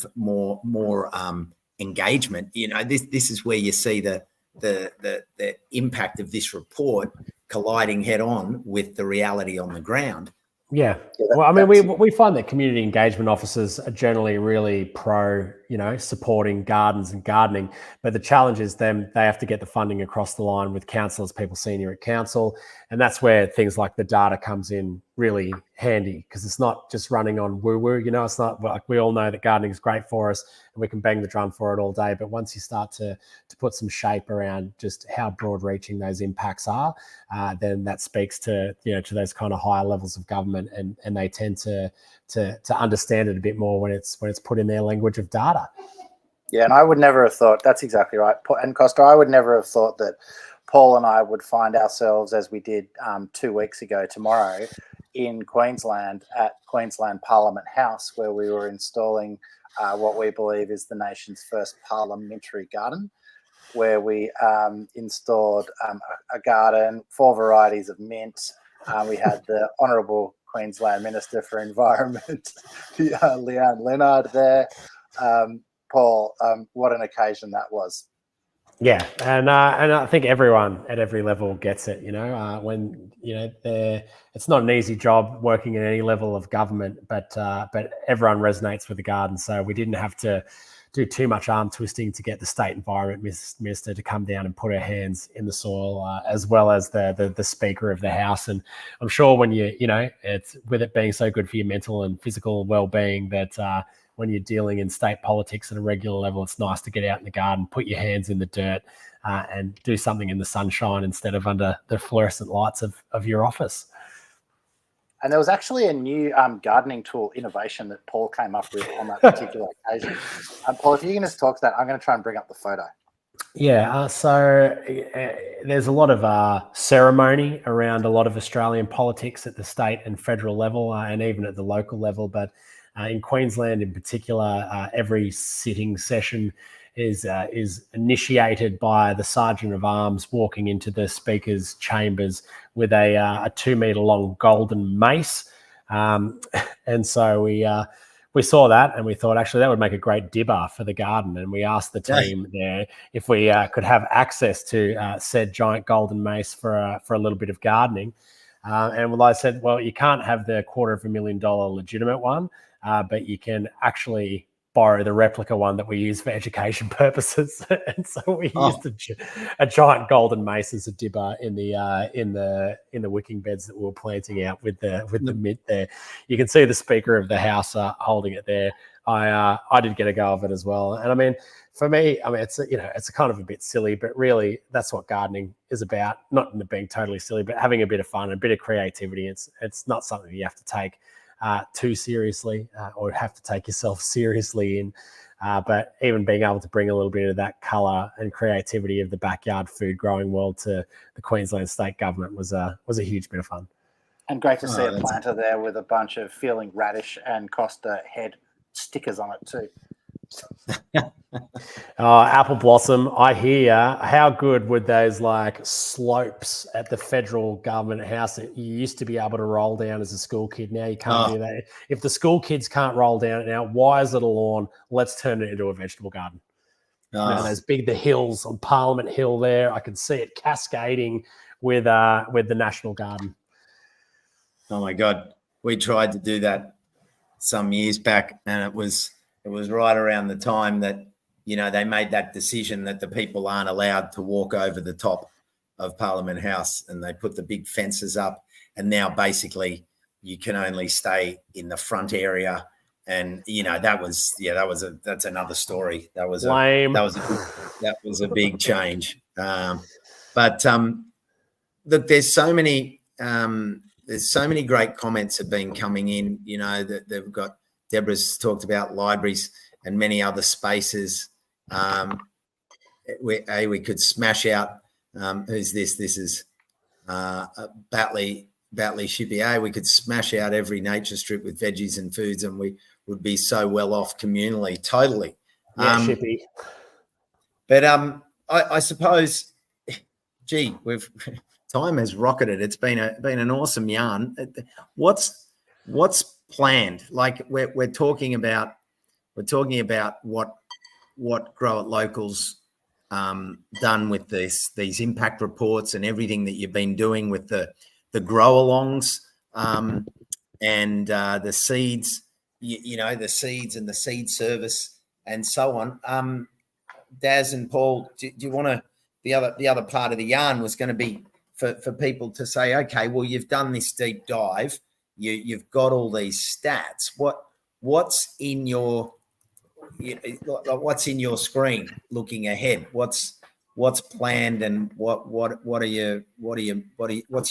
engagement. This is where you see the impact of this report colliding head on with the reality on the ground. Yeah. Well, I mean, we find that community engagement officers are generally really pro, supporting gardens and gardening. But the challenge is they have to get the funding across the line with councillors, people senior at council. And that's where things like the data comes in really handy, because it's not just running on woo-woo. It's not like, we all know that gardening is great for us and we can bang the drum for it all day. But once you start to put some shape around just how broad reaching those impacts are, then that speaks to those kind of higher levels of government, and they tend to understand it a bit more when it's put in their language of data. Yeah, and I would never have thought, that's exactly right. And Costa, I would never have thought that Paul and I would find ourselves, as we did 2 weeks ago tomorrow, in Queensland at Queensland Parliament House, where we were installing what we believe is the nation's first parliamentary garden, where we installed a garden, 4 varieties of mint. We had the Honourable Queensland Minister for Environment, Leanne Leonard there. Paul, what an occasion that was. Yeah, and I think everyone at every level gets it. When it's not an easy job working at any level of government, but everyone resonates with the garden. So we didn't have to do too much arm twisting to get the state environment minister to come down and put her hands in the soil, as well as the Speaker of the House. And I'm sure when it's with it being so good for your mental and physical well-being that. When you're dealing in state politics at a regular level, it's nice to get out in the garden, put your hands in the dirt, and do something in the sunshine instead of under the fluorescent lights of your office. And there was actually a new gardening tool innovation that Paul came up with on that particular occasion. Paul, if you can just talk to that, I'm going to try and bring up the photo. Yeah, so there's a lot of ceremony around a lot of Australian politics at the state and federal level, and even at the local level, but in Queensland, in particular, every sitting session is initiated by the Sergeant of Arms walking into the Speaker's chambers with a 2 metre long golden mace, and so we saw that and we thought actually that would make a great dibber for the garden, and we asked the team there if we could have access to said giant golden mace for a little bit of gardening. And I said, well, you can't have the $250,000 legitimate one, but you can actually borrow the replica one that we use for education purposes. And so we used a giant golden mace as a dibber in the wicking beds that we were planting out with the mint there. You can see the Speaker of the House holding it there. I did get a go of it as well, and I mean, for me, it's it's kind of a bit silly, but really that's what gardening is about. Not being totally silly, but having a bit of fun and a bit of creativity. It's not something you have to take too seriously or have to take yourself seriously in. But even being able to bring a little bit of that colour and creativity of the backyard food growing world to the Queensland state government was a huge bit of fun. And great to see a planter there with a bunch of Feeling Radish and Costa head stickers on it too. Apple blossom. I hear, how good would those like slopes at the federal government house that you used to be able to roll down as a school kid? Now you can't do that. If the school kids can't roll down it now, why is it a lawn? Let's turn it into a vegetable garden. Those the hills on Parliament Hill there, I can see it cascading with the National Garden. Oh my God, we tried to do that some years back, and it was right around the time that they made that decision that the people aren't allowed to walk over the top of Parliament House, and they put the big fences up, and now basically you can only stay in the front area, and that's another story. That was lame. That was a big change. But look, there's so many great comments have been coming in. That they've got. Deborah's talked about libraries and many other spaces. We could smash out. Who's this? This is Batley Shippy. We could smash out every nature strip with veggies and foods, and we would be so well off communally. Totally. Yeah, Shippy. But I suppose, gee, time has rocketed. It's been an awesome yarn. What's planned? Like we're talking about what Grow It Local's done with these impact reports and everything that you've been doing with the grow-alongs and the seeds, the seeds and the seed service and so on. Daz and Paul, do you want to? The other part of the yarn was going to be for people to say, okay, well, you've done this deep dive. You've got all these stats. What's in your screen looking ahead? What's planned, and what's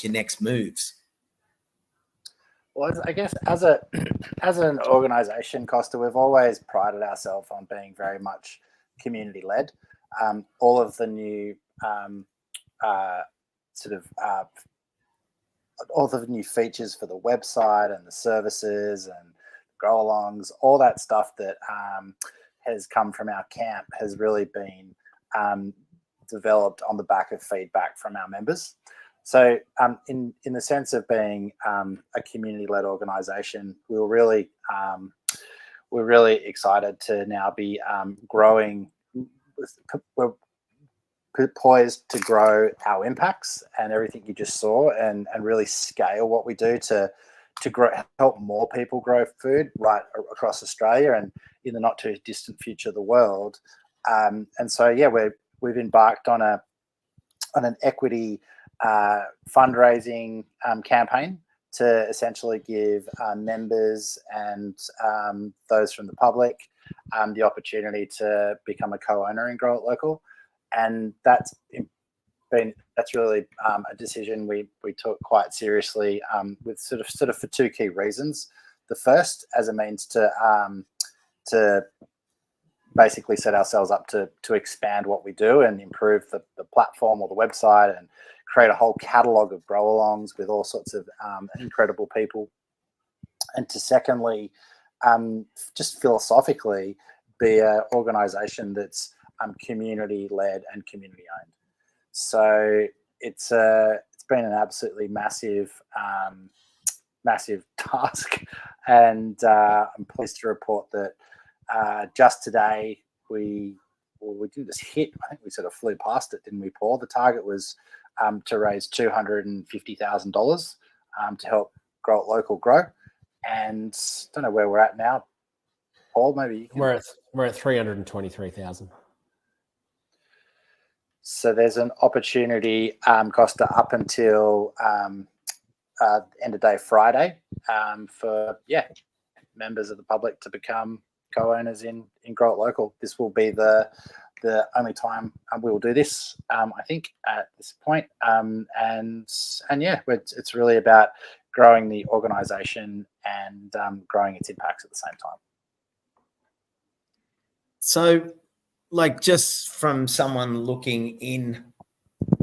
your next moves? Well, I guess as an organisation, Costa, we've always prided ourselves on being very much community led. All of the new all the new features for the website and the services and grow-alongs, all that stuff that has come from our camp has really been developed on the back of feedback from our members. So in the sense of being a community-led organisation, we're really excited to now be growing. We're poised to grow our impacts and everything you just saw, and really scale what we do to help more people grow food right across Australia and in the not too distant future the world. And so we've embarked on an equity fundraising campaign to essentially give members and those from the public the opportunity to become a co-owner in Grow It Local, and that's really a decision we took quite seriously, with sort of for two key reasons. The first, as a means to basically set ourselves up to expand what we do and improve the platform or the website and create a whole catalogue of grow-alongs with all sorts of incredible people. And to secondly, just philosophically, be an organisation that's community-led and community-owned. So it's been an absolutely massive task, and I'm pleased to report that just today we didn't just hit. I think we sort of flew past it, didn't we, Paul? The target was to raise $250,000 to help Grow It Local grow, and don't know where we're at now. Paul, maybe you can... We're at 323,000. So there's an opportunity, Costa, up until end of day Friday, for members of the public to become co-owners in Grow It Local. This will be the only time we will do this, I think, at this point. It's really about growing the organisation and growing its impacts at the same time. So, like, just from someone looking in,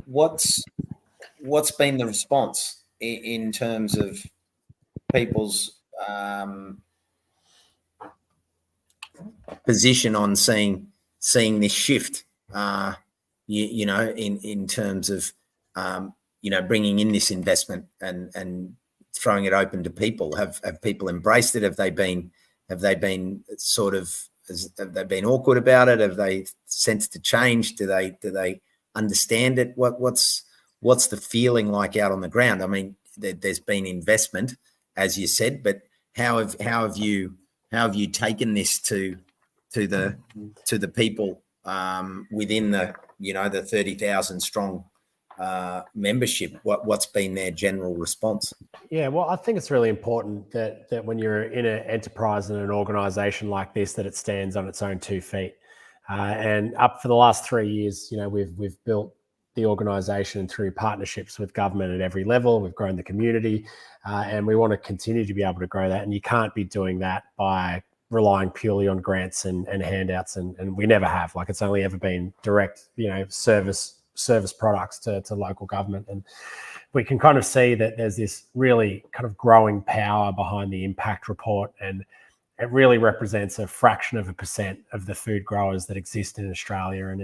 what's been the response in terms of people's position on seeing this shift? In terms of bringing in this investment and throwing it open to people. Have people embraced it? Have they been sort of... have they been awkward about it? Have they sensed a change? Do they understand it? What's the feeling like out on the ground? I mean, there's been investment, as you said, but how have you taken this to the people within the 30,000 strong membership? What's been their general response? Yeah, well, I think it's really important that when you're in an enterprise and an organisation like this, that it stands on its own 2 feet. And up for the last 3 years, we've built the organisation through partnerships with government at every level. We've grown the community, and we want to continue to be able to grow that. And you can't be doing that by relying purely on grants and handouts, and we never have. Like, it's only ever been direct, service products to local government. And we can kind of see that there's this really kind of growing power behind the impact report, and it really represents a fraction of a % of the food growers that exist in Australia. And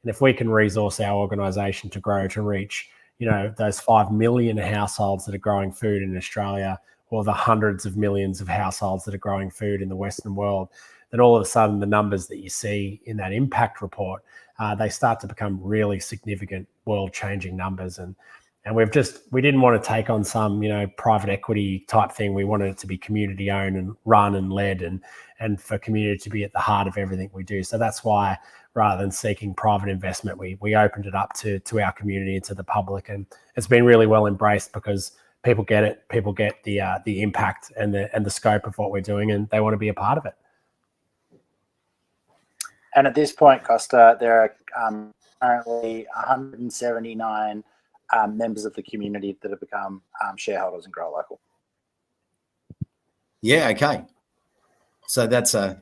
if we can resource our organisation to grow to reach, those 5 million households that are growing food in Australia, or the hundreds of millions of households that are growing food in the Western world, then all of a sudden the numbers that you see in that impact report, they start to become really significant, world-changing numbers. And we didn't want to take on some, private equity type thing. We wanted it to be community owned and run and led, and for community to be at the heart of everything we do. So that's why, rather than seeking private investment, we opened it up to our community and to the public. And it's been really well embraced because people get it. People get the impact and the scope of what we're doing, and they want to be a part of it. And at this point, Costa, there are currently 179 members of the community that have become shareholders in Grow It Local. Yeah. Okay. So that's and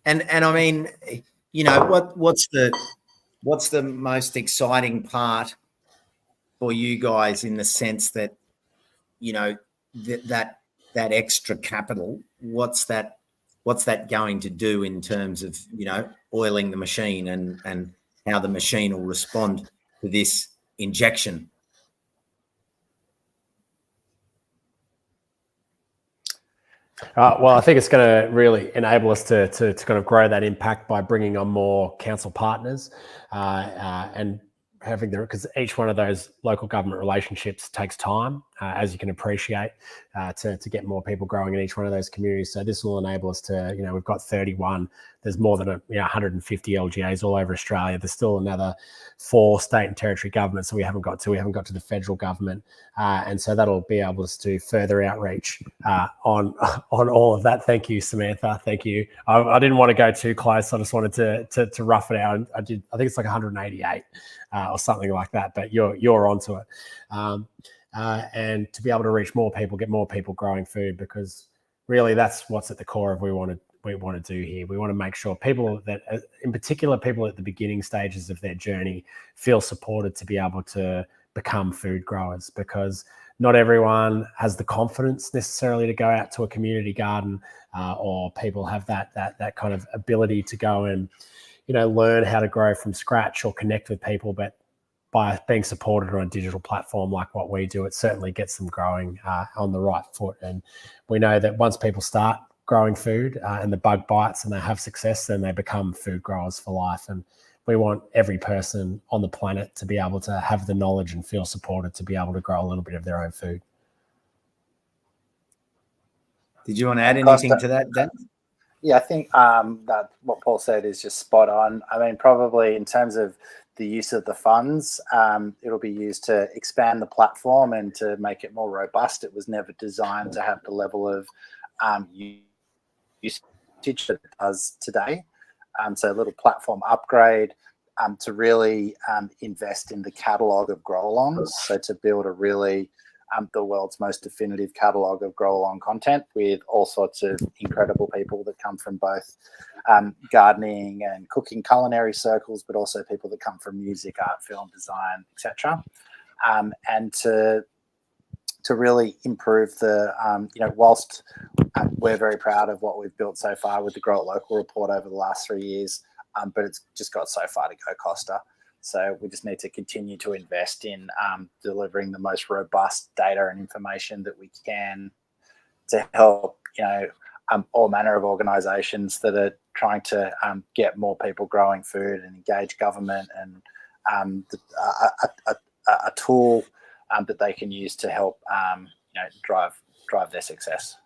I mean, what's the most exciting part for you guys, in the sense that, that extra capital, what's that going to do in terms of, oiling the machine and how the machine will respond to this injection? Well, I think it's going to really enable us to kind of grow that impact by bringing on more council partners and having because each one of those local government relationships takes time, as you can appreciate, to get more people growing in each one of those communities. So this will enable us to, we've got 31. There's more than 150 LGAs all over Australia. There's still another 4 state and territory governments that we haven't got to. We haven't got to the federal government, and so that'll be able to do further outreach on all of that. Thank you, Samantha. Thank you. I didn't want to go too close. I just wanted to rough it out. I think it's like 188 or something like that. But you're onto it, and to be able to reach more people, get more people growing food, because really that's what's at the core of what we want to do here. We want to make sure people that, in particular, people at the beginning stages of their journey, feel supported to be able to become food growers, because not everyone has the confidence necessarily to go out to a community garden, or people have that kind of ability to go and learn how to grow from scratch or connect with people. But by being supported on a digital platform like what we do, it certainly gets them growing on the right foot. And we know that once people start growing food and the bug bites and they have success, then they become food growers for life. And we want every person on the planet to be able to have the knowledge and feel supported to be able to grow a little bit of their own food. Did you want to add anything to that, Dan? Yeah, I think that what Paul said is just spot on. I mean, probably in terms of the use of the funds, it'll be used to expand the platform and to make it more robust. It was never designed to have the level of usage that it does today. So a little platform upgrade to really invest in the catalogue of grow-alongs. So to build a really the world's most definitive catalogue of grow-along content with all sorts of incredible people that come from both gardening and cooking, culinary circles, but also people that come from music, art, film, design, etc. And to really improve the, whilst we're very proud of what we've built so far with the Grow It Local report over the last 3 years, but it's just got so far to go, Costa. So we just need to continue to invest in delivering the most robust data and information that we can to help, all manner of organisations that are trying to get more people growing food and engage government, and a tool that they can use to help drive their success.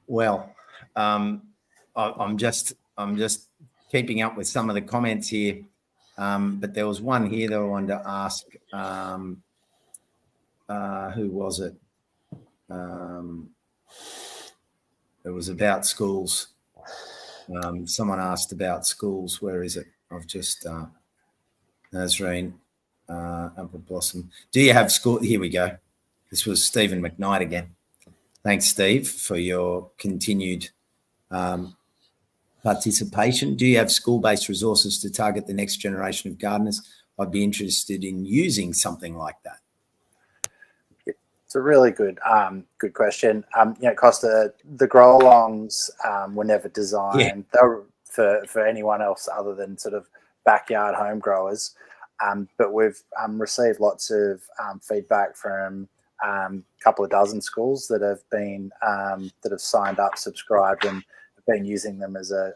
Well, I'm just keeping up with some of the comments here, but there was one here that I wanted to ask. Who was it? It was about schools. Someone asked about schools. Where is it? I've just Nazreen, Apple Blossom. Do you have school? Here we go. This was Stephen McKnight again. Thanks, Steve, for your continued participation. Do you have school-based resources to target the next generation of gardeners? I'd be interested in using something like that. It's a really good question. Costa, the grow-alongs were never designed they were for anyone else other than sort of backyard home growers. But we've received lots of feedback from a couple of dozen schools that have been that have signed up, subscribed, and have been using them as a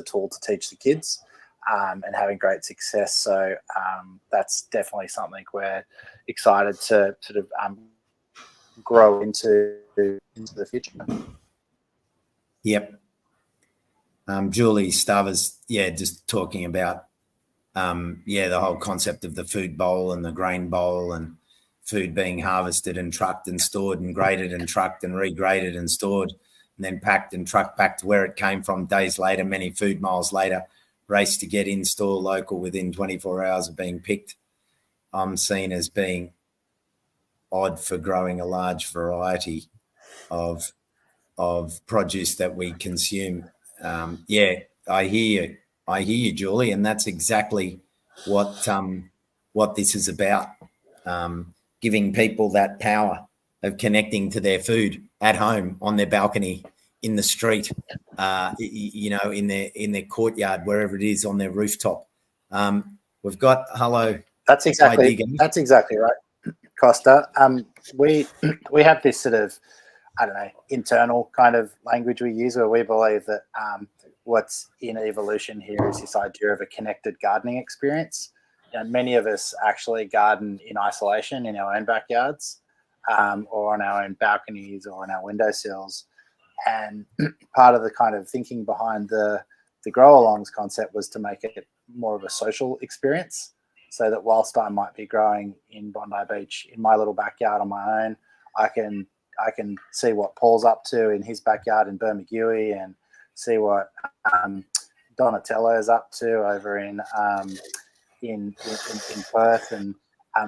tool to teach the kids, and having great success. So that's definitely something we're excited to sort of grow into the future. Yep. Julie Stavers, just talking about the whole concept of the food bowl and the grain bowl, and food being harvested and trucked and stored and graded and trucked and regraded and stored and then packed and trucked back to where it came from days later, many food miles later, race to get in store local within 24 hours of being picked. I'm seen as being odd for growing a large variety of produce that we consume. I hear you, Julie, and that's exactly what this is about. Giving people that power of connecting to their food at home, on their balcony, in the street, in their courtyard, wherever it is, on their rooftop. We've got That's exactly right, Costa. we have this sort of, I don't know, internal kind of language we use where we believe that what's in evolution here is this idea of a connected gardening experience. Many of us actually garden in isolation in our own backyards, or on our own balconies or on our windowsills. And part of the kind of thinking behind the grow-alongs concept was to make it more of a social experience, so that whilst I might be growing in Bondi Beach in my little backyard on my own, I can see what Paul's up to in his backyard in Bermagui, and see what Donatello is up to over in Perth, and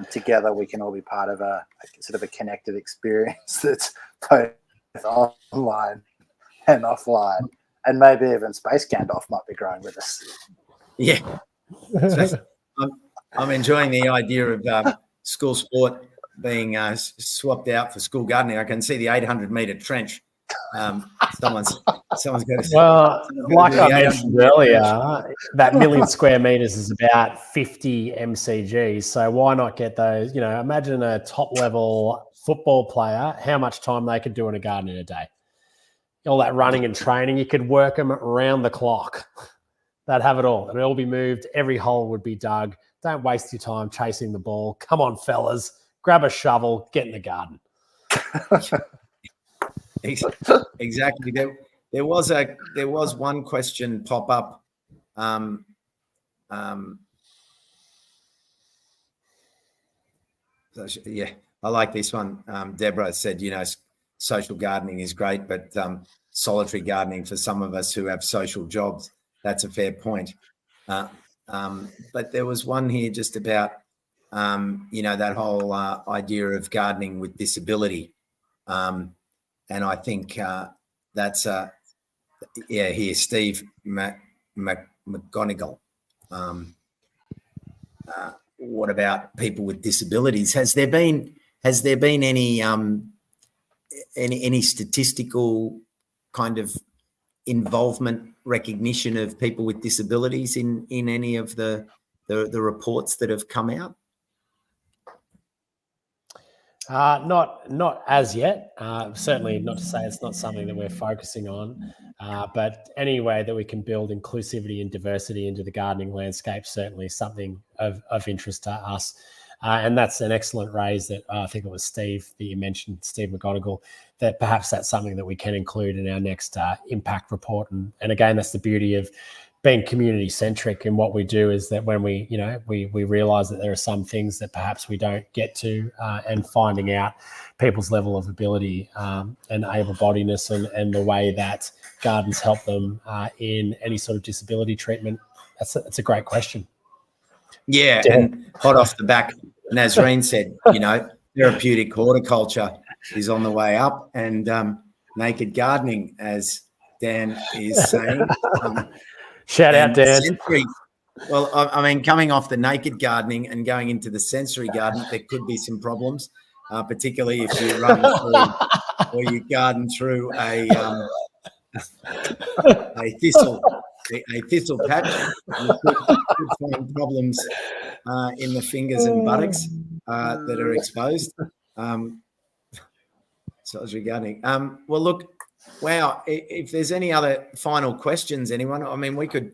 together we can all be part of a sort of a connected experience that's both online and offline, and maybe even Space Gandalf might be growing with us. Yeah, so I'm enjoying the idea of school sport being swapped out for school gardening. I can see the 800-meter trench. Someone's got to. Well, like I mentioned earlier, that 1 million square meters is about 50 mcg. So why not get those? Imagine a top-level football player, how much time they could do in a garden in a day. All that running and training, you could work them around the clock. They'd have it all. It'd all be moved. Every hole would be dug. Don't waste your time chasing the ball. Come on, fellas. Grab a shovel. Get in the garden. Exactly. There was one question pop up. Yeah, I like this one. Deborah said, social gardening is great, but solitary gardening for some of us who have social jobs, that's a fair point. But there was one here just about, that whole idea of gardening with disability. And I think that's, here, Steve McGonigal. What about people with disabilities? Has there been any statistical kind of involvement, recognition of people with disabilities in any of the reports that have come out? Not as yet. Certainly not to say it's not something that we're focusing on, but any way that we can build inclusivity and diversity into the gardening landscape, certainly something of interest to us. And that's an excellent raise that I think it was Steve that you mentioned, Steve McGonigal, that perhaps that's something that we can include in our next impact report. And again, that's the beauty of being community centric. And what we do is that when we realize that there are some things that perhaps we don't get to, and finding out people's level of ability and able-bodiedness and the way that gardens help them in any sort of disability treatment. That's a great question. Yeah, and hot off the back, Nazreen said, therapeutic horticulture is on the way up, and naked gardening, as Dan is saying. Shout out, Dan. Sensory, well, I mean, coming off the naked gardening and going into the sensory garden, there could be some problems, particularly if you run through or you garden through a thistle patch. You could find problems in the fingers and buttocks that are exposed. So I was regarding. Well, look, wow. If there's any other final questions, anyone? I mean, we could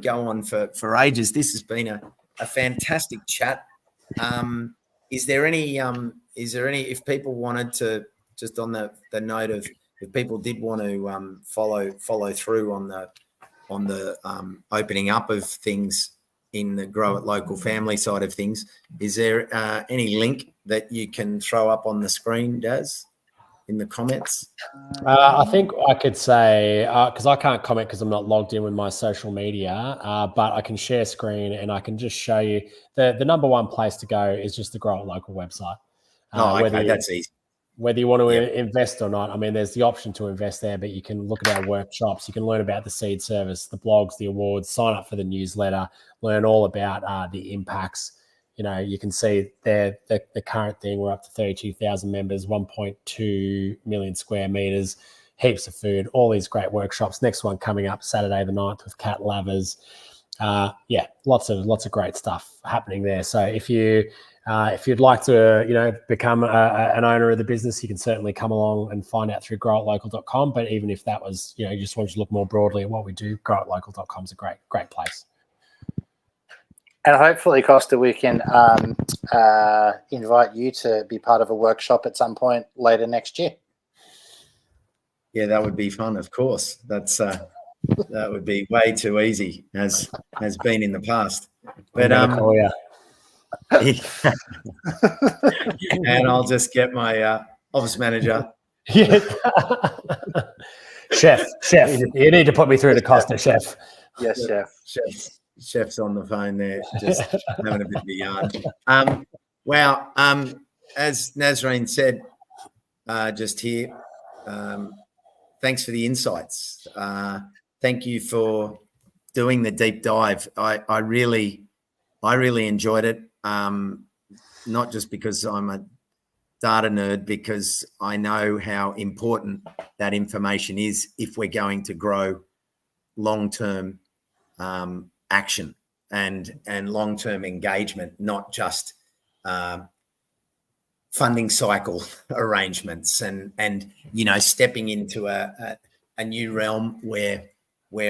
go on for ages. This has been a fantastic chat. Is there any? If people wanted to, just on the note of, if people did want to follow through on the opening up of things in the Grow It Local family side of things, is there any link that you can throw up on the screen, Daz, in the comments? I think I could say, because I can't comment because I'm not logged in with my social media, but I can share screen and I can just show you the number one place to go is just the Grow It Local website. Okay, that's easy. Whether you want to invest or not, I mean, there's the option to invest there, but you can look at our workshops. You can learn about the seed service, the blogs, the awards, sign up for the newsletter, learn all about the impacts. You can see there the current thing, we're up to 32,000 members, 1.2 million square meters, heaps of food, all these great workshops. Next one coming up Saturday the 9th with Cat Lavers. Lots of great stuff happening there. So if you If you'd like to, become an owner of the business, you can certainly come along and find out through growitlocal.com. But even if that was, you just wanted to look more broadly at what we do, growitlocal.com is a great place. And hopefully, Costa, we can invite you to be part of a workshop at some point later next year. Yeah, that would be fun. Of course, that would be way too easy, as has been in the past. But and I'll just get my office manager. Yeah. Chef, you need to put me through to Costa, chef. Yes, Chef's on the phone there, just having a bit of a yarn. Wow. As Nazreen said, just here, thanks for the insights. Thank you for doing the deep dive. I really enjoyed it. Not just because I'm a data nerd, because I know how important that information is if we're going to grow long-term action and long-term engagement, not just funding cycle arrangements and stepping into a new realm where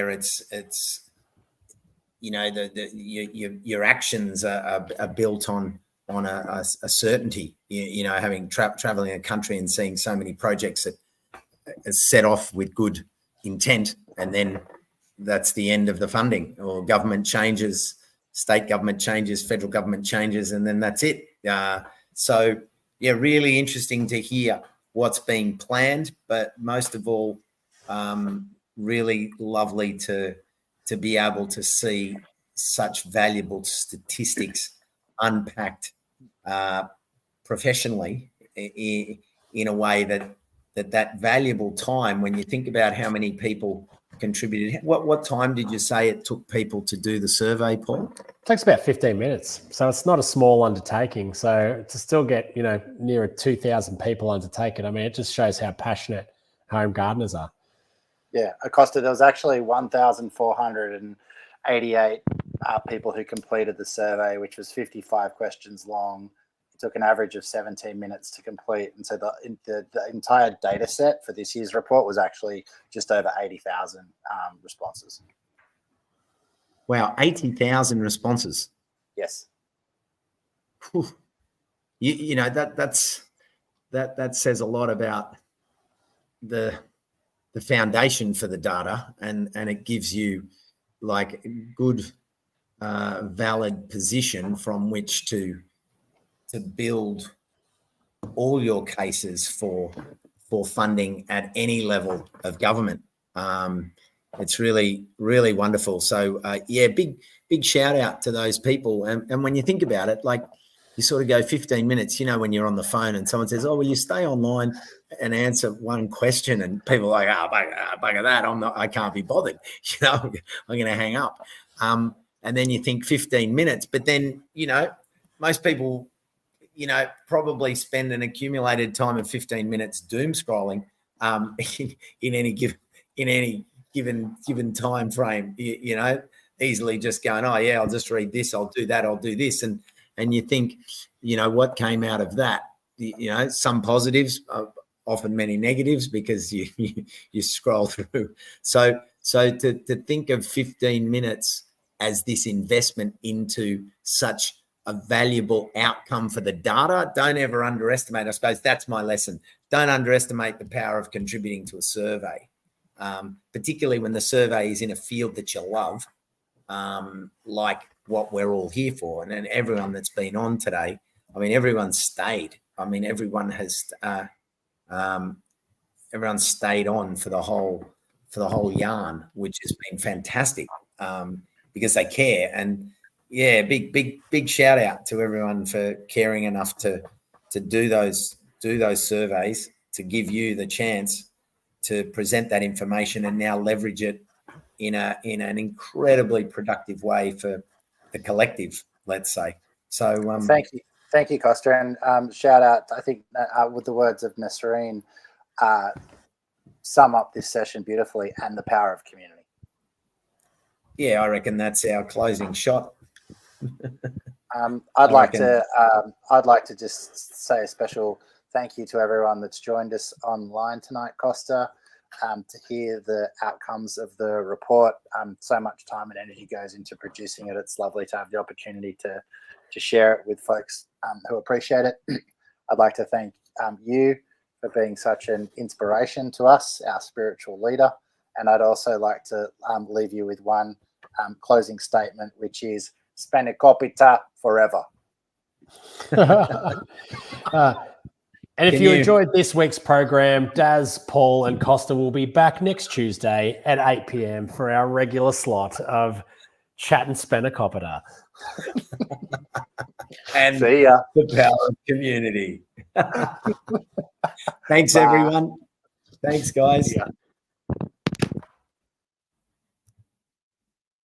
it's your actions are built on a certainty. Having traveling a country and seeing so many projects that is set off with good intent, and then that's the end of the funding, or government changes, state government changes, federal government changes, and then that's it. So yeah, really interesting to hear what's being planned, but most of all, really lovely to be able to see such valuable statistics unpacked professionally in a way that valuable time, when you think about how many people contributed. What time did you say it took people to do the survey, Paul? It takes about 15 minutes. So it's not a small undertaking. So to still get, near 2,000 people undertake it, I mean, it just shows how passionate home gardeners are. Yeah, Acosta, there was actually 1,488 people who completed the survey, which was 55 questions long. It took an average of 17 minutes to complete. And so the entire data set for this year's report was actually just over 80,000 responses. Wow, 80,000 responses. Yes. Whew. That says a lot about the foundation for the data, and it gives you like good valid position from which to build all your cases for funding at any level of government. It's really, really wonderful. So yeah, big shout out to those people. And when you think about it, like you sort of go 15 minutes, when you're on the phone and someone says, oh, will you stay online and answer one question? And people are like, bugger that. I can't be bothered. I'm going to hang up. And then you think 15 minutes, but then, most people, probably spend an accumulated time of 15 minutes doom scrolling in any given time frame, easily just going, oh yeah, I'll just read this, I'll do that, I'll do this. And you think, what came out of that? Some positives, often many negatives, because you scroll through. So to think of 15 minutes as this investment into such a valuable outcome for the data, don't ever underestimate. I suppose that's my lesson. Don't underestimate the power of contributing to a survey, particularly when the survey is in a field that you love, like what we're all here for. And everyone that's been on today, I mean, everyone's stayed. I mean, everyone has, everyone's stayed on for the whole yarn, which has been fantastic, because they care. And yeah, big shout out to everyone for caring enough to do those surveys, to give you the chance to present that information and now leverage it in an incredibly productive way for the collective, let's say. So thank you, Costa, and shout out. I think with the words of Nasreen, sum up this session beautifully, and the power of community. Yeah, I reckon that's our closing shot. I'd like to just say a special thank you to everyone that's joined us online tonight, Costa, to hear the outcomes of the report. So much time and energy goes into producing it. It's lovely to have the opportunity to share it with folks who appreciate it. I'd like to thank you for being such an inspiration to us, our spiritual leader. And I'd also like to leave you with one closing statement, which is Spanakopita forever. And if you enjoyed this week's program, Daz, Paul, and Costa will be back next Tuesday at 8 p.m. for our regular slot of Chat and Spanakopita. And see ya. The power of community. Thanks, everyone. Thanks, guys.